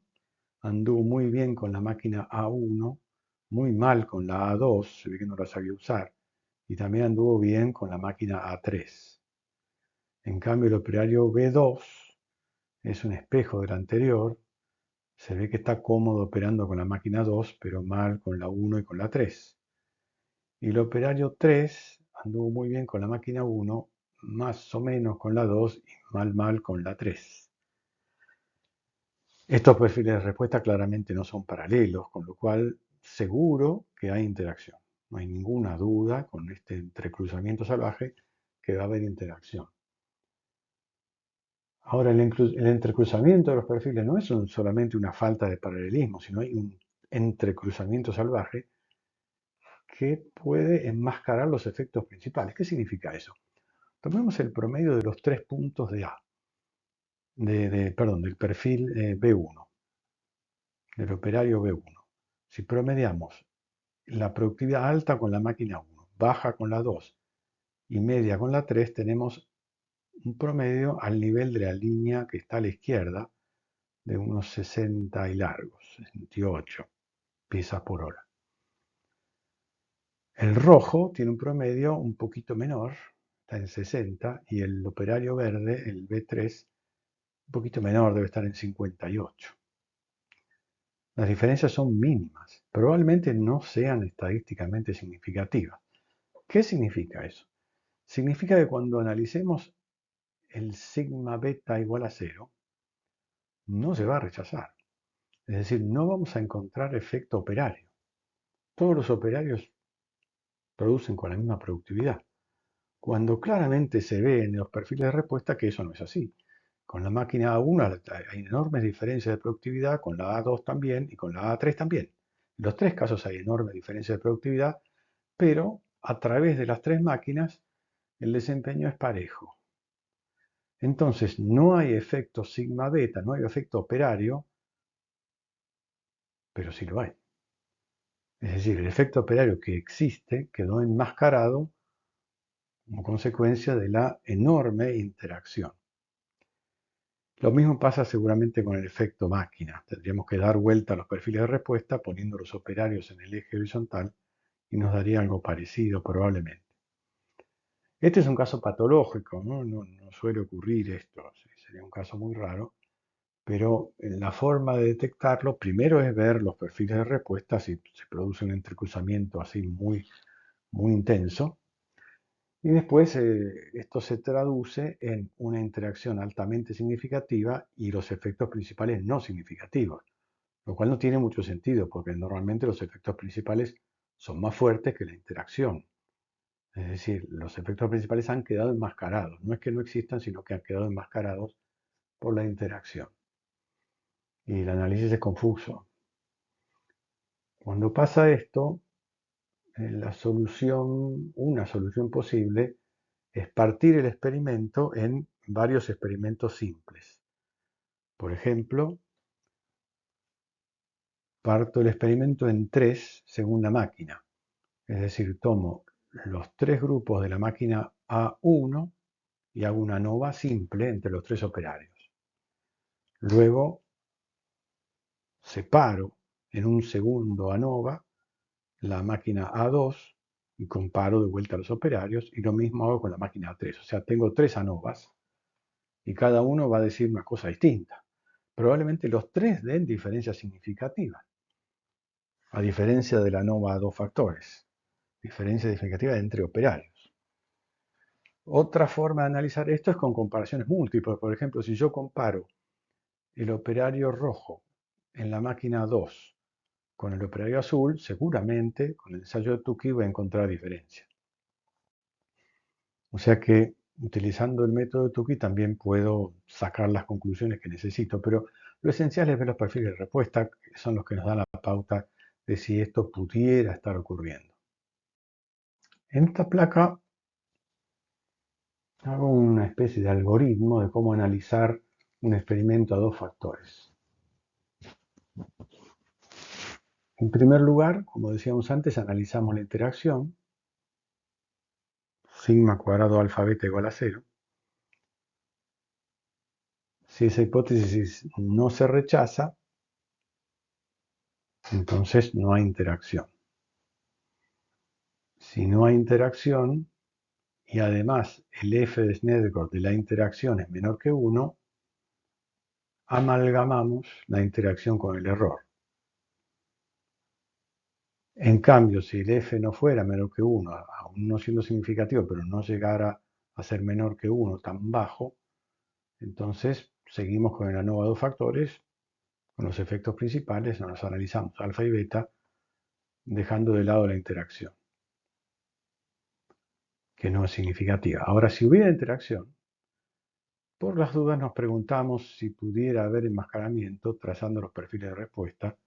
anduvo muy bien con la máquina A1, muy mal con la A2, se ve que no la sabía usar, y también anduvo bien con la máquina A3. En cambio, el operario B2 es un espejo del anterior, se ve que está cómodo operando con la máquina 2, pero mal con la 1 y con la 3. Y el operario 3 anduvo muy bien con la máquina 1, más o menos con la 2 y mal con la 3. Estos perfiles de respuesta claramente no son paralelos, con lo cual seguro que hay interacción. No hay ninguna duda con este entrecruzamiento salvaje que va a haber interacción. Ahora, el entrecruzamiento de los perfiles no es solamente una falta de paralelismo, sino hay un entrecruzamiento salvaje que puede enmascarar los efectos principales. ¿Qué significa eso? Tomemos el promedio de los tres puntos de A, del perfil B1, del operario B1. Si promediamos la productividad alta con la máquina 1, baja con la 2 y media con la 3, tenemos un promedio al nivel de la línea que está a la izquierda de unos 60 y largos, 68 piezas por hora. El rojo tiene un promedio un poquito menor, está en 60, y el operario verde, el B3, un poquito menor, debe estar en 58. Las diferencias son mínimas, probablemente no sean estadísticamente significativas. ¿Qué significa eso? Significa que cuando analicemos el sigma beta igual a 0, no se va a rechazar. Es decir, no vamos a encontrar efecto operario. Todos los operarios producen con la misma productividad, cuando claramente se ve en los perfiles de respuesta que eso no es así. Con la máquina A1 hay enormes diferencias de productividad, con la A2 también y con la A3 también. En los tres casos hay enormes diferencias de productividad, pero a través de las tres máquinas el desempeño es parejo. Entonces no hay efecto sigma beta, no hay efecto operario, pero sí lo hay. Es decir, el efecto operario que existe quedó enmascarado como consecuencia de la enorme interacción. Lo mismo pasa seguramente con el efecto máquina. Tendríamos que dar vuelta a los perfiles de respuesta poniendo los operarios en el eje horizontal y nos daría algo parecido probablemente. Este es un caso patológico, no suele ocurrir esto, sería un caso muy raro, pero la forma de detectarlo primero es ver los perfiles de respuesta si se produce un entrecruzamiento así muy intenso. Y después esto se traduce en una interacción altamente significativa y los efectos principales no significativos, lo cual no tiene mucho sentido porque normalmente los efectos principales son más fuertes que la interacción. Es decir, los efectos principales han quedado enmascarados. No es que no existan, sino que han quedado enmascarados por la interacción. Y el análisis es confuso. Cuando pasa esto, una solución posible es partir el experimento en varios experimentos simples. Por ejemplo, parto el experimento en tres según la máquina. Es decir, tomo los tres grupos de la máquina A1 y hago una ANOVA simple entre los tres operarios. Luego separo en un segundo ANOVA la máquina A2 y comparo de vuelta a los operarios y lo mismo hago con la máquina A3. O sea, tengo tres ANOVAs y cada uno va a decir una cosa distinta. Probablemente los tres den diferencias significativas, a diferencia de la ANOVA a dos factores, diferencia significativa entre operarios. Otra forma de analizar esto es con comparaciones múltiples. Por ejemplo, si yo comparo el operario rojo en la máquina 2 con el operario azul, seguramente con el ensayo de Tukey voy a encontrar diferencias. O sea que utilizando el método de Tukey también puedo sacar las conclusiones que necesito, pero lo esencial es ver los perfiles de respuesta, que son los que nos dan la pauta de si esto pudiera estar ocurriendo. En esta placa hago una especie de algoritmo de cómo analizar un experimento a dos factores. En primer lugar, como decíamos antes, analizamos la interacción, sigma cuadrado alfa beta igual a 0. Si esa hipótesis no se rechaza, entonces no hay interacción. Si no hay interacción y además el f de Snellenberg de la interacción es menor que 1, amalgamamos la interacción con el error. En cambio, si el f no fuera menor que 1, aún no siendo significativo, pero no llegara a ser menor que 1, tan bajo, entonces seguimos con el ANOVA a dos factores, con los efectos principales, nos analizamos alfa y beta, dejando de lado la interacción, que no es significativa. Ahora, si hubiera interacción, por las dudas nos preguntamos si pudiera haber enmascaramiento trazando los perfiles de respuesta.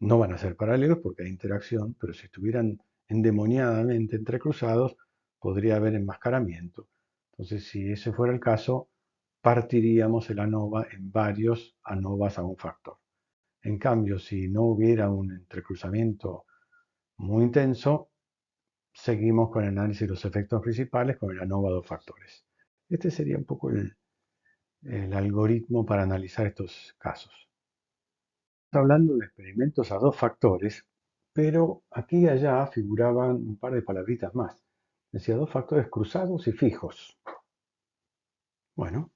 No van a ser paralelos porque hay interacción, pero si estuvieran endemoniadamente entrecruzados, podría haber enmascaramiento. Entonces, si ese fuera el caso, partiríamos el ANOVA en varios ANOVAs a un factor. En cambio, si no hubiera un entrecruzamiento muy intenso, seguimos con el análisis de los efectos principales con el ANOVA a dos factores. Este sería un poco el algoritmo para analizar estos casos. Estamos hablando de experimentos a dos factores, pero aquí y allá figuraban un par de palabritas más. Decía dos factores cruzados y fijos. Bueno,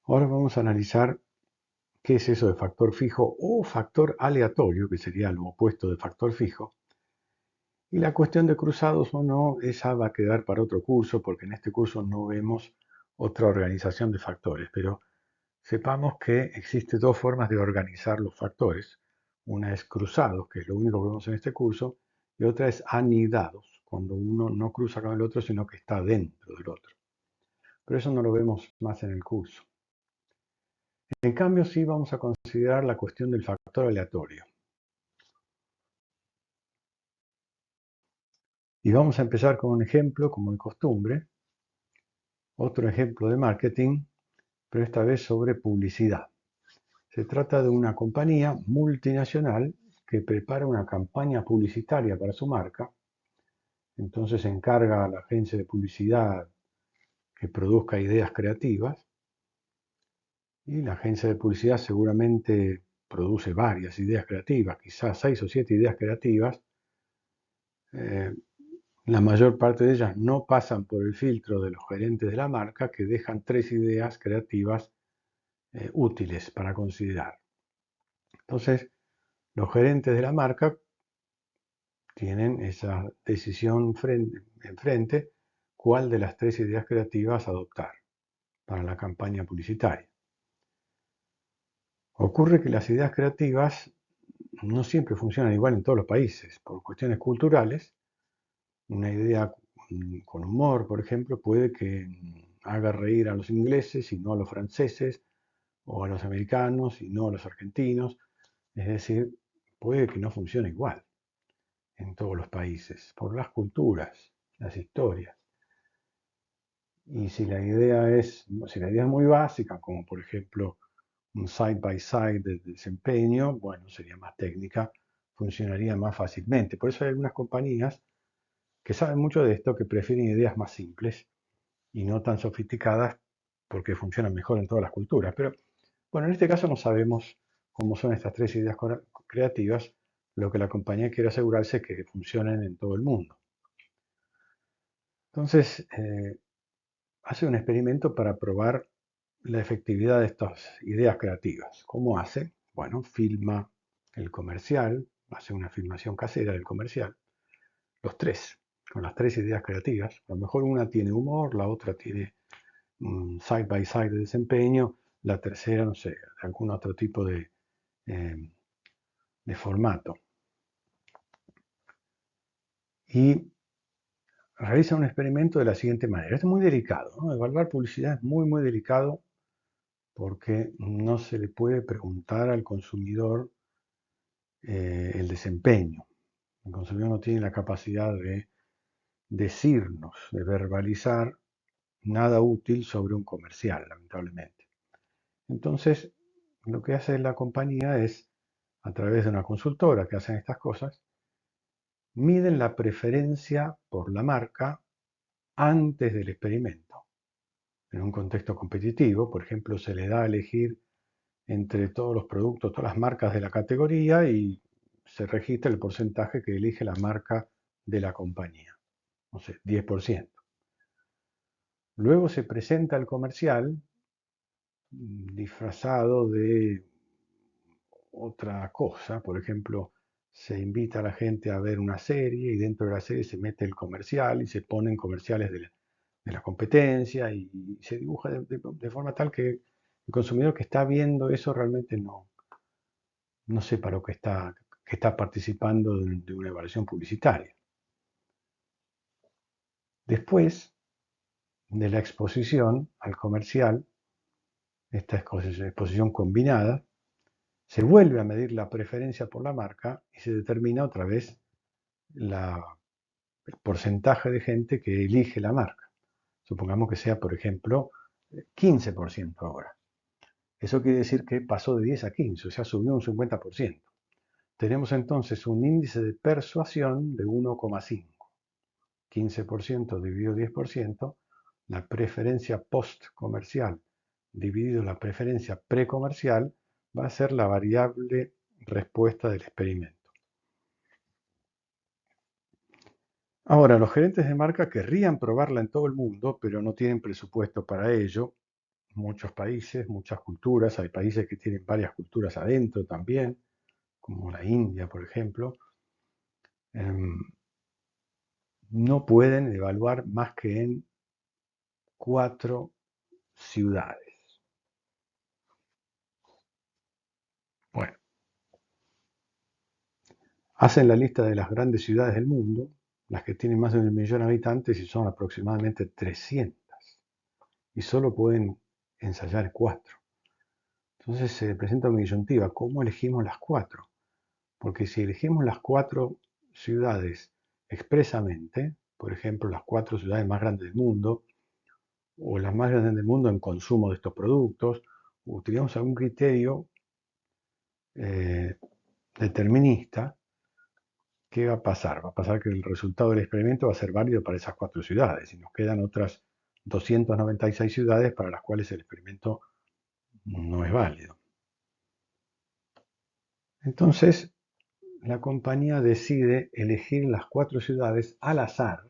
ahora vamos a analizar qué es eso de factor fijo o factor aleatorio, que sería lo opuesto de factor fijo. Y la cuestión de cruzados o no, esa va a quedar para otro curso, porque en este curso no vemos otra organización de factores, pero sepamos que existen dos formas de organizar los factores. Una es cruzados, que es lo único que vemos en este curso, y otra es anidados, cuando uno no cruza con el otro, sino que está dentro del otro. Pero eso no lo vemos más en el curso. En cambio, sí vamos a considerar la cuestión del factor aleatorio. Y vamos a empezar con un ejemplo, como de costumbre, otro ejemplo de marketing, pero esta vez sobre publicidad. Se trata de una compañía multinacional que prepara una campaña publicitaria para su marca. Entonces encarga a la agencia de publicidad que produzca ideas creativas y la agencia de publicidad seguramente produce varias ideas creativas, quizás 6 o 7 ideas creativas. La mayor parte de ellas no pasan por el filtro de los gerentes de la marca, que dejan 3 ideas creativas útiles para considerar. Entonces, los gerentes de la marca tienen esa decisión enfrente, cuál de las 3 ideas creativas adoptar para la campaña publicitaria. Ocurre que las ideas creativas no siempre funcionan igual en todos los países. Por cuestiones culturales, una idea con humor, por ejemplo, puede que haga reír a los ingleses y no a los franceses, o a los americanos y no a los argentinos. Es decir, puede que no funcione igual en todos los países, por las culturas, las historias. Y si la idea es muy básica, como por ejemplo un side by side de desempeño, bueno, sería más técnica, funcionaría más fácilmente. Por eso hay algunas compañías que saben mucho de esto, que prefieren ideas más simples y no tan sofisticadas porque funcionan mejor en todas las culturas. Pero bueno, en este caso no sabemos cómo son estas 3 ideas creativas. Lo que la compañía quiere asegurarse es que funcionen en todo el mundo. Entonces, hace un experimento para probar la efectividad de estas ideas creativas. ¿Cómo hace? Bueno, filma el comercial, hace una filmación casera del comercial, los tres, con las tres ideas creativas. A lo mejor una tiene humor, la otra tiene side by side de desempeño, la tercera, no sé, algún otro tipo eh, de formato. Y realiza un experimento de la siguiente manera. Esto es muy delicado, ¿no? Evaluar publicidad es muy, muy delicado porque no se le puede preguntar al consumidor el desempeño. El consumidor no tiene la capacidad de decirnos, de verbalizar nada útil sobre un comercial, lamentablemente. Entonces, lo que hace la compañía es, a través de una consultora que hacen estas cosas, miden la preferencia por la marca antes del experimento. En un contexto competitivo, por ejemplo, se le da a elegir entre todos los productos, todas las marcas de la categoría y se registra el porcentaje que elige la marca de la compañía. No sé, 10%. Luego se presenta el comercial disfrazado de otra cosa. Por ejemplo, se invita a la gente a ver una serie y dentro de la serie se mete el comercial y se ponen comerciales de la competencia y se dibuja de forma tal que el consumidor que está viendo eso realmente no sepa lo que está participando de una evaluación publicitaria. Después de la exposición al comercial, esta exposición combinada, se vuelve a medir la preferencia por la marca y se determina otra vez el porcentaje de gente que elige la marca. Supongamos que sea, por ejemplo, 15% ahora. Eso quiere decir que pasó de 10 a 15, o sea, subió un 50%. Tenemos entonces un índice de persuasión de 1,5. 15% dividido 10%, la preferencia post-comercial dividido la preferencia precomercial va a ser la variable respuesta del experimento. Ahora, los gerentes de marca querrían probarla en todo el mundo, pero no tienen presupuesto para ello. Muchos países, muchas culturas, hay países que tienen varias culturas adentro también, como la India, por ejemplo, no pueden evaluar más que en 4 ciudades. Bueno, hacen la lista de las grandes ciudades del mundo, las que tienen más de 1 millón de habitantes y son aproximadamente 300. Y solo pueden ensayar 4. Entonces se presenta una disyuntiva, ¿cómo elegimos las 4? Porque si elegimos las 4 ciudades expresamente, por ejemplo, las 4 ciudades más grandes del mundo, o las más grandes del mundo en consumo de estos productos, o utilizamos algún criterio eh, determinista, ¿qué va a pasar? Va a pasar que el resultado del experimento va a ser válido para esas 4 ciudades y nos quedan otras 296 ciudades para las cuales el experimento no es válido. Entonces, la compañía decide elegir las 4 ciudades al azar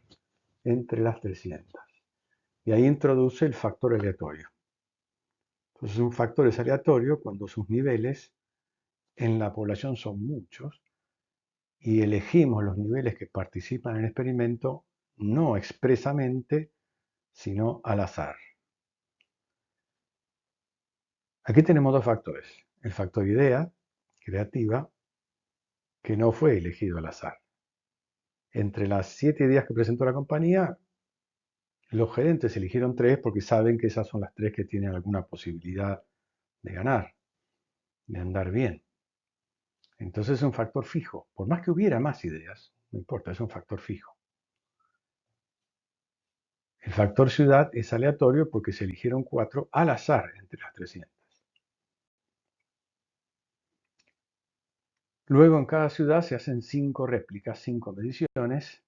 entre las 300. Y ahí introduce el factor aleatorio. Entonces, un factor es aleatorio cuando sus niveles en la población son muchos y elegimos los niveles que participan en el experimento no expresamente, sino al azar. Aquí tenemos dos factores. El factor idea, creativa, que no fue elegido al azar. Entre las 7 ideas que presentó la compañía, los gerentes eligieron 3 porque saben que esas son las 3 que tienen alguna posibilidad de ganar, de andar bien. Entonces es un factor fijo. Por más que hubiera más ideas, no importa, es un factor fijo. El factor ciudad es aleatorio porque se eligieron 4 al azar entre las 300. Luego en cada ciudad se hacen 5 réplicas, 5 mediciones,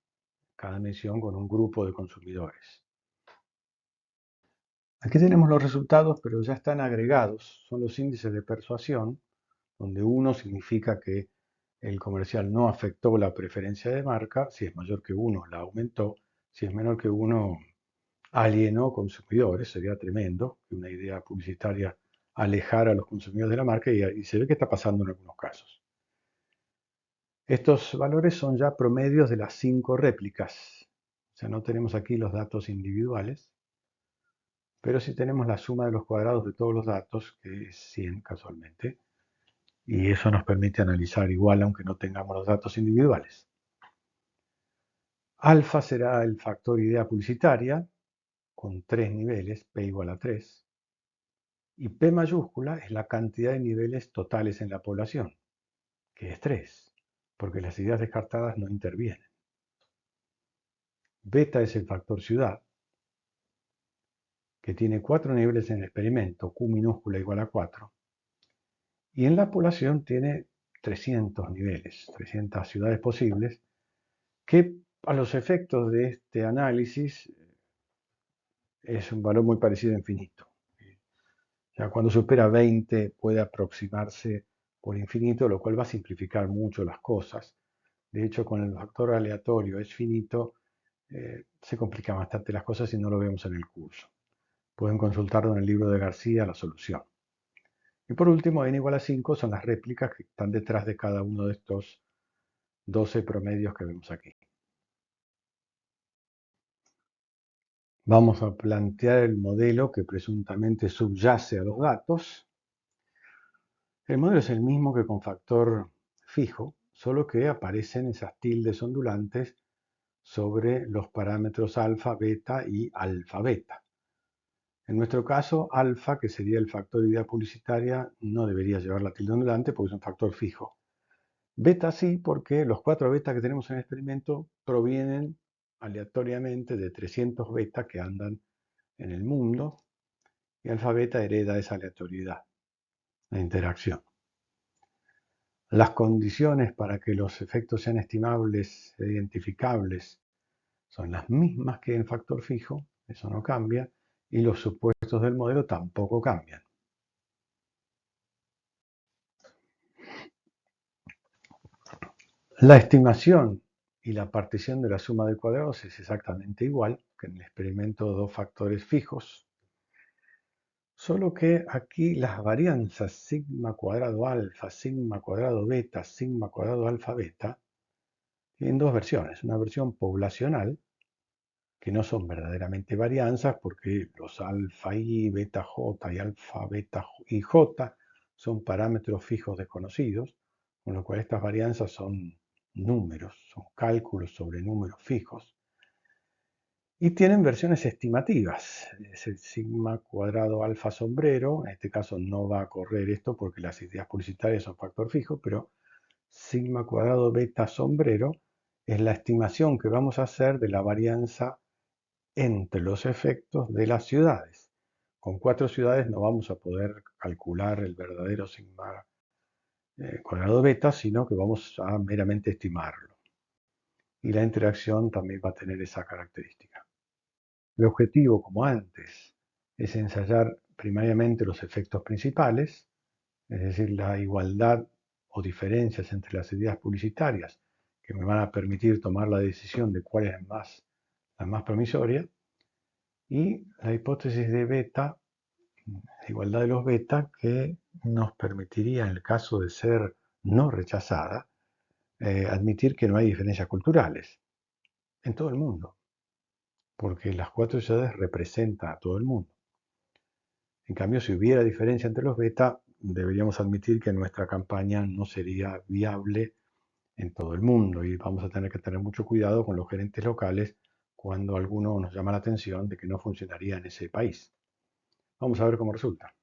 cada medición con un grupo de consumidores. Aquí tenemos los resultados, pero ya están agregados. Son los índices de persuasión, donde 1 significa que el comercial no afectó la preferencia de marca, si es mayor que 1 la aumentó, si es menor que 1 alienó consumidores, sería tremendo que una idea publicitaria alejara a los consumidores de la marca y se ve que está pasando en algunos casos. Estos valores son ya promedios de las 5 réplicas. O sea, no tenemos aquí los datos individuales, pero sí tenemos la suma de los cuadrados de todos los datos, que es 100 casualmente, y eso nos permite analizar igual aunque no tengamos los datos individuales. Alfa será el factor idea publicitaria, con 3 niveles, P igual a 3, y P mayúscula es la cantidad de niveles totales en la población, que es 3, porque las ideas descartadas no intervienen. Beta es el factor ciudad, que tiene 4 niveles en el experimento, Q minúscula igual a 4, y en la población tiene 300 niveles, 300 ciudades posibles, que a los efectos de este análisis es un valor muy parecido a infinito. Ya cuando supera 20 puede aproximarse por infinito, lo cual va a simplificar mucho las cosas. De hecho, con el factor aleatorio es finito, se complican bastante las cosas y no lo vemos en el curso. Pueden consultarlo en el libro de García, La solución. Y por último, n igual a 5 son las réplicas que están detrás de cada uno de estos 12 promedios que vemos aquí. Vamos a plantear el modelo que presuntamente subyace a los datos. El modelo es el mismo que con factor fijo, solo que aparecen esas tildes ondulantes sobre los parámetros alfa, beta y alfa, beta. En nuestro caso, alfa, que sería el factor de idea publicitaria, no debería llevar la tilde ondulante porque es un factor fijo. Beta sí, porque los 4 betas que tenemos en el experimento provienen aleatoriamente de 300 betas que andan en el mundo y alfa beta hereda esa aleatoriedad, la interacción. Las condiciones para que los efectos sean estimables e identificables son las mismas que en factor fijo, eso no cambia, y los supuestos del modelo tampoco cambian. La estimación y la partición de la suma de cuadrados es exactamente igual que en el experimento de 2 factores fijos, solo que aquí las varianzas sigma cuadrado alfa, sigma cuadrado beta, sigma cuadrado alfa beta, tienen dos versiones. Una versión poblacional, que no son verdaderamente varianzas porque los alfa i, beta j y alfa beta y j son parámetros fijos desconocidos, con lo cual estas varianzas son números, son cálculos sobre números fijos. Y tienen versiones estimativas, es el sigma cuadrado alfa sombrero, en este caso no va a correr esto porque las ideas publicitarias son factor fijo, pero sigma cuadrado beta sombrero es la estimación que vamos a hacer de la varianza entre los efectos de las ciudades. Con 4 ciudades no vamos a poder calcular el verdadero sigma cuadrado beta, sino que vamos a meramente estimarlo. Y la interacción también va a tener esa característica. El objetivo, como antes, es ensayar primariamente los efectos principales, es decir, la igualdad o diferencias entre las ideas publicitarias que me van a permitir tomar la decisión de cuál es la más promisoria, y la hipótesis de beta, la igualdad de los beta, que nos permitiría, en el caso de ser no rechazada, admitir que no hay diferencias culturales en todo el mundo, porque las 4 ciudades representan a todo el mundo. En cambio, si hubiera diferencia entre los beta, deberíamos admitir que nuestra campaña no sería viable en todo el mundo y vamos a tener que tener mucho cuidado con los gerentes locales cuando alguno nos llama la atención de que no funcionaría en ese país. Vamos a ver cómo resulta.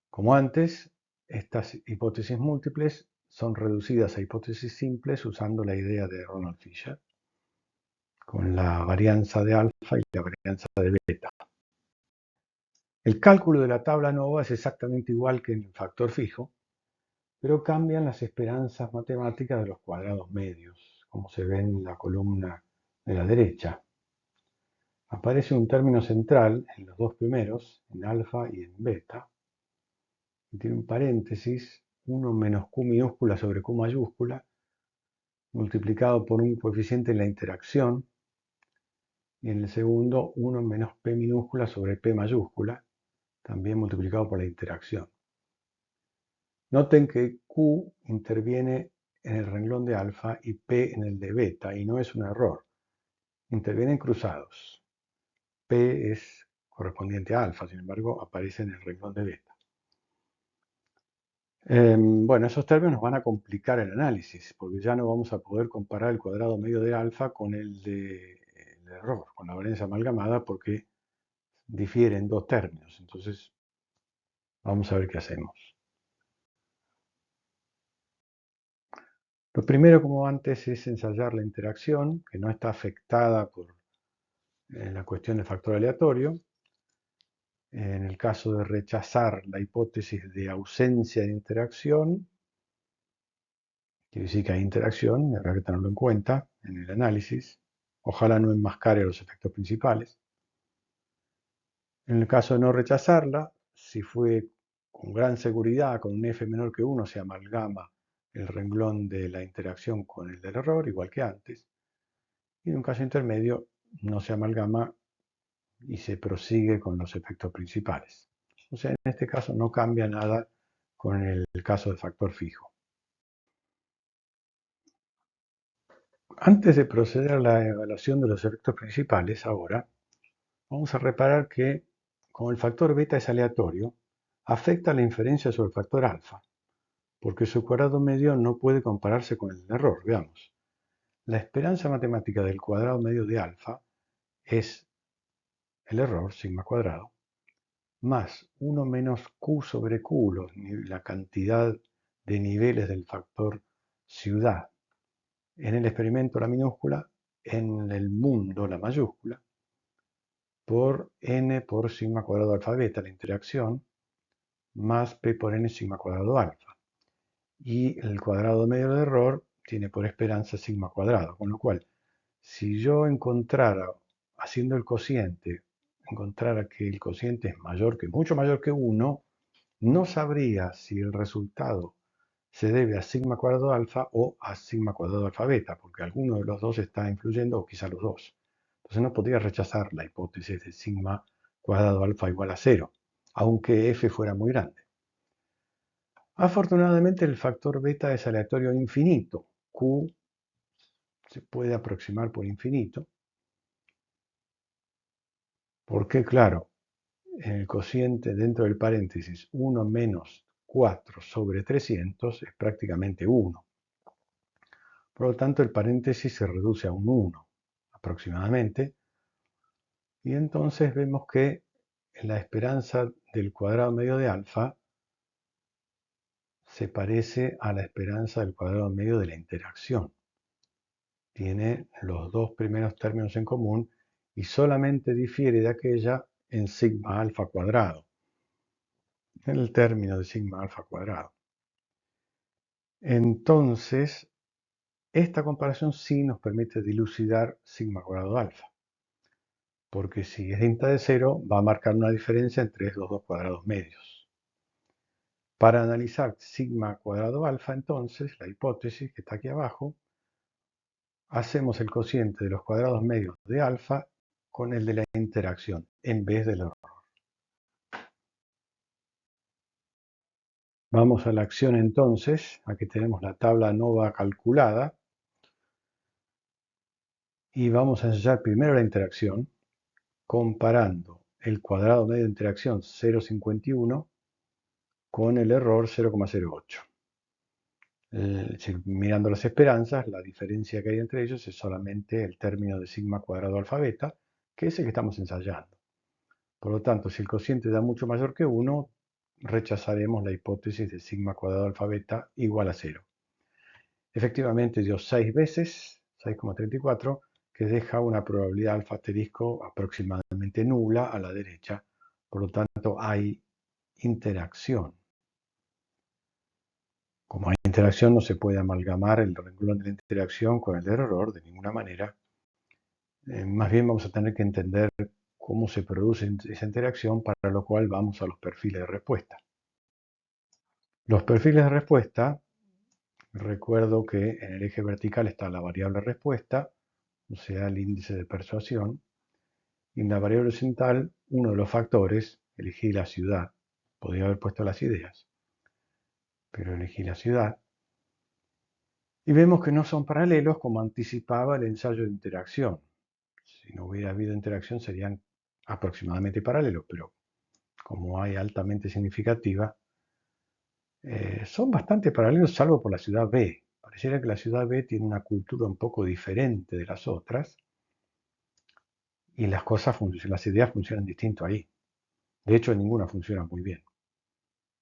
Como antes, estas hipótesis múltiples son reducidas a hipótesis simples usando la idea de Ronald Fisher, con la varianza de alfa y la varianza de beta. El cálculo de la tabla ANOVA es exactamente igual que en el factor fijo, pero cambian las esperanzas matemáticas de los cuadrados medios, como se ve en la columna de la derecha. Aparece un término central en los dos primeros, en alfa y en beta, y tiene un paréntesis, 1 menos Q minúscula sobre Q mayúscula, multiplicado por un coeficiente en la interacción, y en el segundo 1 menos P minúscula sobre P mayúscula, también multiplicado por la interacción. Noten que Q interviene en el renglón de alfa y P en el de beta, y no es un error. Intervienen cruzados. P es correspondiente a alfa, sin embargo, aparece en el renglón de beta. Bueno, esos términos nos van a complicar el análisis, porque ya no vamos a poder comparar el cuadrado medio de alfa con el de error, con la varianza amalgamada, porque difieren dos términos. Entonces, vamos a ver qué hacemos. Lo primero, como antes, es ensayar la interacción, que no está afectada por la cuestión del factor aleatorio. En el caso de rechazar la hipótesis de ausencia de interacción, quiere decir que hay interacción, y habrá que tenerlo en cuenta en el análisis. Ojalá no enmascare los efectos principales. En el caso de no rechazarla, si fue con gran seguridad, con un f menor que 1, se amalgama el renglón de la interacción con el del error, igual que antes. Y en un caso intermedio, no se amalgama y se prosigue con los efectos principales. O sea, en este caso no cambia nada con el caso del factor fijo. Antes de proceder a la evaluación de los efectos principales, ahora, vamos a reparar que, como el factor beta es aleatorio, afecta la inferencia sobre el factor alfa, porque su cuadrado medio no puede compararse con el error. Veamos. La esperanza matemática del cuadrado medio de alfa es el error, sigma cuadrado, más 1 menos Q sobre Q, la cantidad de niveles del factor ciudad. En el experimento la minúscula, en el mundo la mayúscula, por n por sigma cuadrado alfa beta, la interacción, más p por n sigma cuadrado alfa. Y el cuadrado medio de error tiene por esperanza sigma cuadrado, con lo cual, si yo encontrara, haciendo el cociente, encontrara que el cociente es mayor que, mucho mayor que 1, no sabría si el resultado se debe a sigma cuadrado alfa o a sigma cuadrado alfa beta, porque alguno de los dos está influyendo, o quizá los dos. Entonces no podría rechazar la hipótesis de sigma cuadrado alfa igual a 0, aunque f fuera muy grande. Afortunadamente el factor beta es aleatorio infinito. Q se puede aproximar por infinito, porque claro, el cociente dentro del paréntesis 1 menos 4 sobre 300 es prácticamente 1. Por lo tanto, el paréntesis se reduce a un 1 aproximadamente, y entonces vemos que la esperanza del cuadrado medio de alfa se parece a la esperanza del cuadrado medio de la interacción. Tiene los dos primeros términos en común y solamente difiere de aquella en sigma alfa cuadrado, en el término de sigma alfa cuadrado. Entonces, esta comparación sí nos permite dilucidar sigma cuadrado alfa, porque si es distinta de 0, va a marcar una diferencia entre estos dos cuadrados medios. Para analizar sigma cuadrado alfa, entonces, la hipótesis que está aquí abajo, hacemos el cociente de los cuadrados medios de alfa con el de la interacción, en vez del error. Vamos a la acción entonces. Aquí tenemos la tabla ANOVA calculada. Y vamos a ensayar primero la interacción, comparando el cuadrado medio de interacción 0,51 con el error 0,08. Mirando las esperanzas, la diferencia que hay entre ellos es solamente el término de sigma cuadrado alfa beta, que es el que estamos ensayando. Por lo tanto, si el cociente da mucho mayor que 1, rechazaremos la hipótesis de sigma cuadrado alfa beta igual a 0. Efectivamente dio 6 veces, 6,34, que deja una probabilidad alfa asterisco aproximadamente nula a la derecha. Por lo tanto, hay interacción. Como hay interacción, no se puede amalgamar el renglón de la interacción con el del error de ninguna manera. Más bien vamos a tener que entender cómo se produce esa interacción, para lo cual vamos a los perfiles de respuesta. Los perfiles de respuesta, recuerdo que en el eje vertical está la variable respuesta, o sea, el índice de persuasión, Y en la variable horizontal, uno de los factores, elegí la ciudad. Podría haber puesto las ideas, pero elegí la ciudad. Y vemos que no son paralelos como anticipaba el ensayo de interacción. Si no hubiera habido interacción serían aproximadamente paralelos, pero como hay altamente significativa, son bastante paralelos salvo por la ciudad B. Pareciera que la ciudad B tiene una cultura un poco diferente de las otras y las ideas funcionan distinto ahí. De hecho, ninguna funciona muy bien.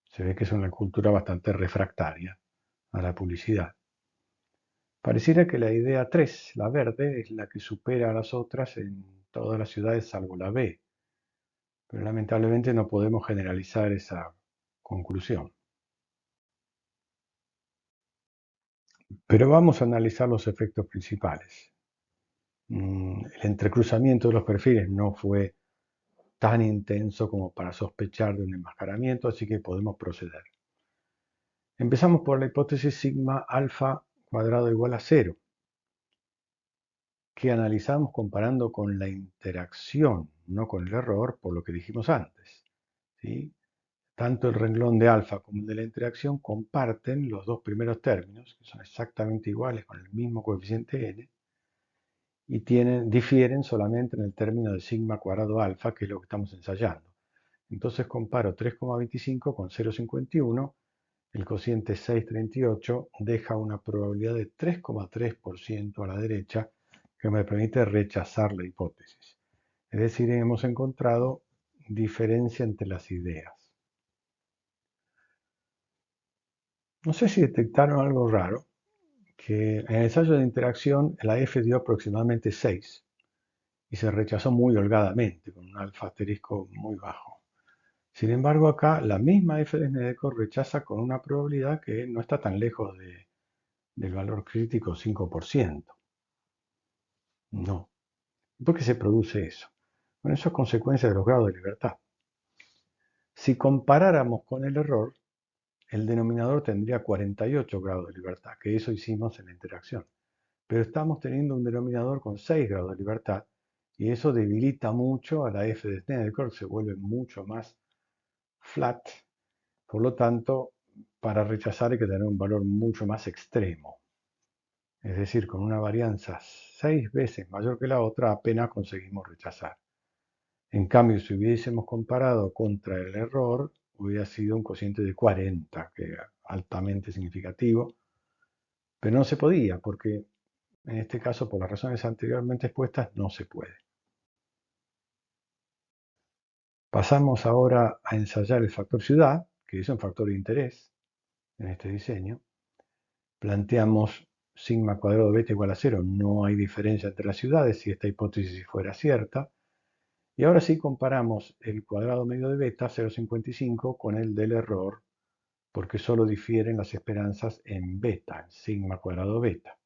Se ve que es una cultura bastante refractaria a la publicidad. Pareciera que la idea 3, la verde, es la que supera a las otras en todas las ciudades salvo la B, pero lamentablemente no podemos generalizar esa conclusión. Pero vamos a analizar los efectos principales. El entrecruzamiento de los perfiles no fue tan intenso como para sospechar de un enmascaramiento, así que podemos proceder. Empezamos por la hipótesis sigma alfa cuadrado igual a 0, que analizamos comparando con la interacción, no con el error, por lo que dijimos antes. ¿Sí? Tanto el renglón de alfa como el de la interacción comparten los dos primeros términos, que son exactamente iguales con el mismo coeficiente n, y difieren solamente en el término de sigma cuadrado alfa, que es lo que estamos ensayando. Entonces comparo 3,25 con 0,51, el cociente 6,38 deja una probabilidad de 3,3% a la derecha que me permite rechazar la hipótesis. Es decir, hemos encontrado diferencia entre las ideas. No sé si detectaron algo raro, que en el ensayo de interacción la F dio aproximadamente 6 y se rechazó muy holgadamente, con un alfa asterisco muy bajo. Sin embargo, acá la misma F de Snedeker rechaza con una probabilidad que no está tan lejos del valor crítico 5%. No. ¿Por qué se produce eso? Bueno, eso es consecuencia de los grados de libertad. Si comparáramos con el error, el denominador tendría 48 grados de libertad, que eso hicimos en la interacción. Pero estamos teniendo un denominador con 6 grados de libertad y eso debilita mucho a la F de Snedeker, se vuelve mucho más flat. Por lo tanto, para rechazar hay que tener un valor mucho más extremo. Es decir, con una varianza 6 veces mayor que la otra, apenas conseguimos rechazar. En cambio, si hubiésemos comparado contra el error, hubiera sido un cociente de 40, que era altamente significativo, pero no se podía, porque en este caso, por las razones anteriormente expuestas, no se puede. Pasamos ahora a ensayar el factor ciudad, que es un factor de interés en este diseño. Planteamos sigma cuadrado beta igual a 0. No hay diferencia entre las ciudades si esta hipótesis fuera cierta. Y ahora sí comparamos el cuadrado medio de beta, 0,55, con el del error, porque solo difieren las esperanzas en beta, en sigma cuadrado beta.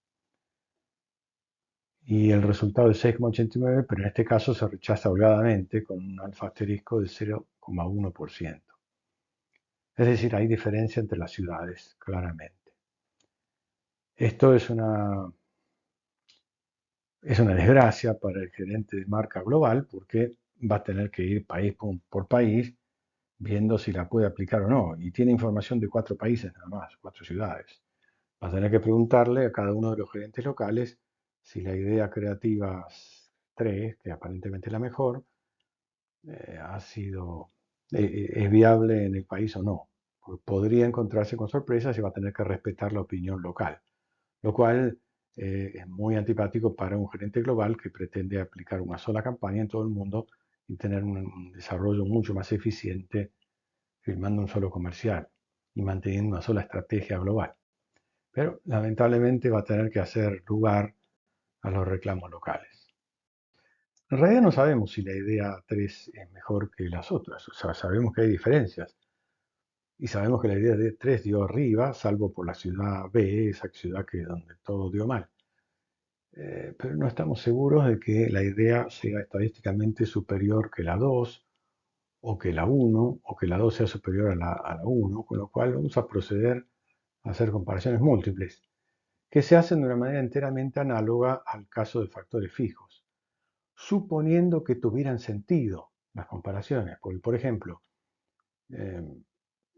Y el resultado es 6,89, pero en este caso se rechaza holgadamente con un alfa asterisco de 0,1%. Es decir, hay diferencia entre las ciudades, claramente. Esto es una desgracia para el gerente de marca global porque va a tener que ir país por país viendo si la puede aplicar o no. Y tiene información de 4 países nada más, 4 ciudades. Va a tener que preguntarle a cada uno de los gerentes locales si la idea creativa 3, que aparentemente es la mejor, es viable en el país o no. Porque podría encontrarse con sorpresas y va a tener que respetar la opinión local, lo cual es muy antipático para un gerente global que pretende aplicar una sola campaña en todo el mundo y tener un desarrollo mucho más eficiente firmando un solo comercial y manteniendo una sola estrategia global. Pero lamentablemente va a tener que hacer lugar a los reclamos locales. En realidad no sabemos si la idea 3 es mejor que las otras, o sea, sabemos que hay diferencias y sabemos que la idea de 3 dio arriba, salvo por la ciudad B, esa ciudad que donde todo dio mal. Pero no estamos seguros de que la idea sea estadísticamente superior que la 2 o que la 1 o que la 2 sea superior a la 1, con lo cual vamos a proceder a hacer comparaciones múltiples, que se hacen de una manera enteramente análoga al caso de factores fijos. suponiendo que tuvieran sentido las comparaciones. Porque, por ejemplo, eh,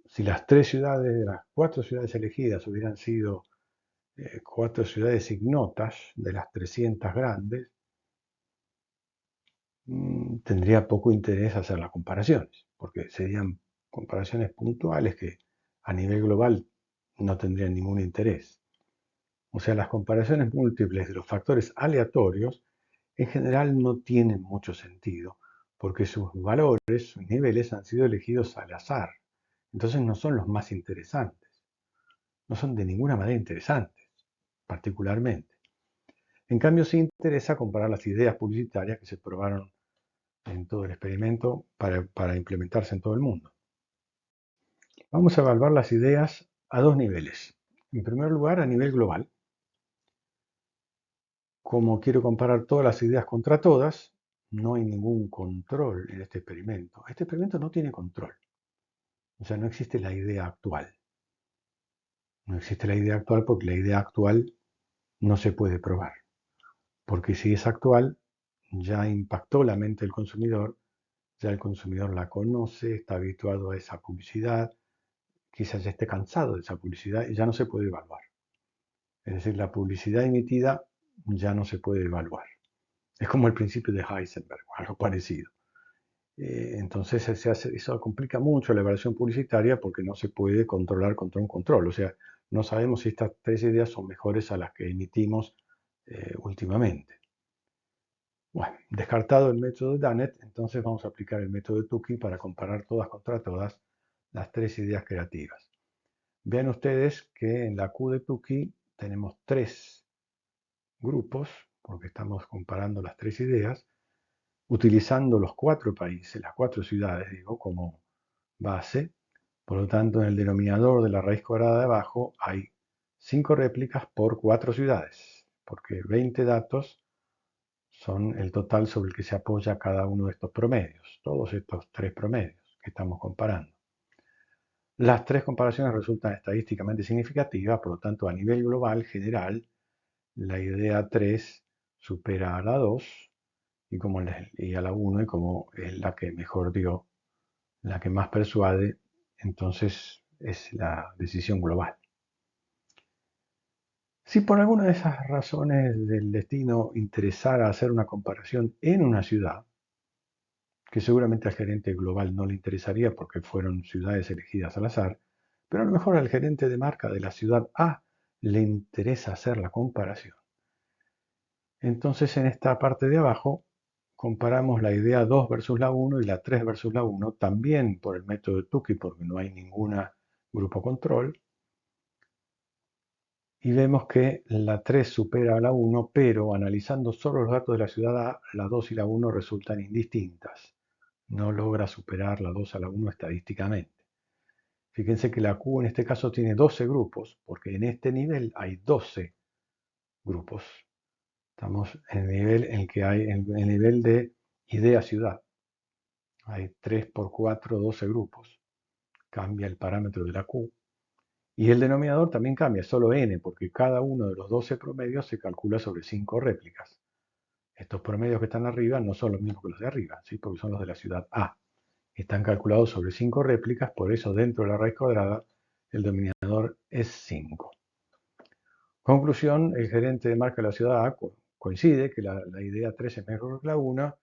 si las las cuatro ciudades elegidas hubieran sido cuatro ciudades ignotas de las 300 grandes, tendría poco interés hacer las comparaciones, porque serían comparaciones puntuales que a nivel global no tendrían ningún interés. O sea, las comparaciones múltiples de los factores aleatorios en general no tienen mucho sentido, porque sus valores, sus niveles han sido elegidos al azar. Entonces no son los más interesantes. No son de ninguna manera interesantes, particularmente. En cambio, sí interesa comparar las ideas publicitarias que se probaron en todo el experimento para implementarse en todo el mundo. Vamos a evaluar las ideas a dos niveles. En primer lugar, a nivel global. Como quiero comparar todas las ideas contra todas, no hay ningún control en este experimento. Este experimento no tiene control. O sea, no existe la idea actual. No existe la idea actual porque la idea actual no se puede probar. Porque si es actual, ya impactó la mente del consumidor, ya el consumidor la conoce, está habituado a esa publicidad, quizás ya esté cansado de esa publicidad y ya no se puede evaluar. Es decir, la publicidad emitida ya no se puede evaluar. Es como el principio de Heisenberg, algo parecido. Entonces eso complica mucho la evaluación publicitaria porque no se puede controlar contra un control. O sea, no sabemos si estas tres ideas son mejores a las que emitimos últimamente. Bueno, descartado el método de Dunnett, entonces vamos a aplicar el método de Tukey para comparar todas contra todas las tres ideas creativas. Vean ustedes que en la Q de Tukey tenemos tres grupos, porque estamos comparando las tres ideas, utilizando los cuatro países, las cuatro ciudades, digo, como base. Por lo tanto, en el denominador de la raíz cuadrada de abajo hay 5 réplicas por 4 ciudades, porque 20 datos son el total sobre el que se apoya cada uno de estos promedios, todos estos tres promedios que estamos comparando. Las tres comparaciones resultan estadísticamente significativas, por lo tanto, a nivel global general, la idea 3 supera a la 2 y a la 1, y como es la que mejor dio, la que más persuade, entonces es la decisión global. Si por alguna de esas razones del destino interesara hacer una comparación en una ciudad, que seguramente al gerente global no le interesaría porque fueron ciudades elegidas al azar, pero a lo mejor al gerente de marca de la ciudad A le interesa hacer la comparación. Entonces en esta parte de abajo comparamos la idea 2 versus la 1 y la 3 versus la 1, también por el método de Tukey porque no hay ninguna grupo control. Y vemos que la 3 supera a la 1, pero analizando solo los datos de la ciudad A, la 2 y la 1 resultan indistintas. No logra superar la 2 a la 1 estadísticamente. Fíjense que la Q en este caso tiene 12 grupos, porque en este nivel hay 12 grupos. Estamos en el nivel en que hay el nivel de idea ciudad. Hay 3 por 4, 12 grupos. Cambia el parámetro de la Q. Y el denominador también cambia, solo n, porque cada uno de los 12 promedios se calcula sobre 5 réplicas. Estos promedios que están arriba no son los mismos que los de arriba, ¿sí? Porque son los de la ciudad A. Están calculados sobre 5 réplicas, por eso dentro de la raíz cuadrada el denominador es 5. Conclusión, el gerente de marca de la ciudad A coincide que la idea 3 es mejor que la 1,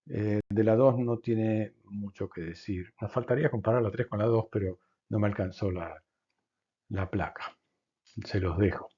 de la 2 no tiene mucho que decir. Nos faltaría comparar la 3 con la 2, pero no me alcanzó la placa. Se los dejo.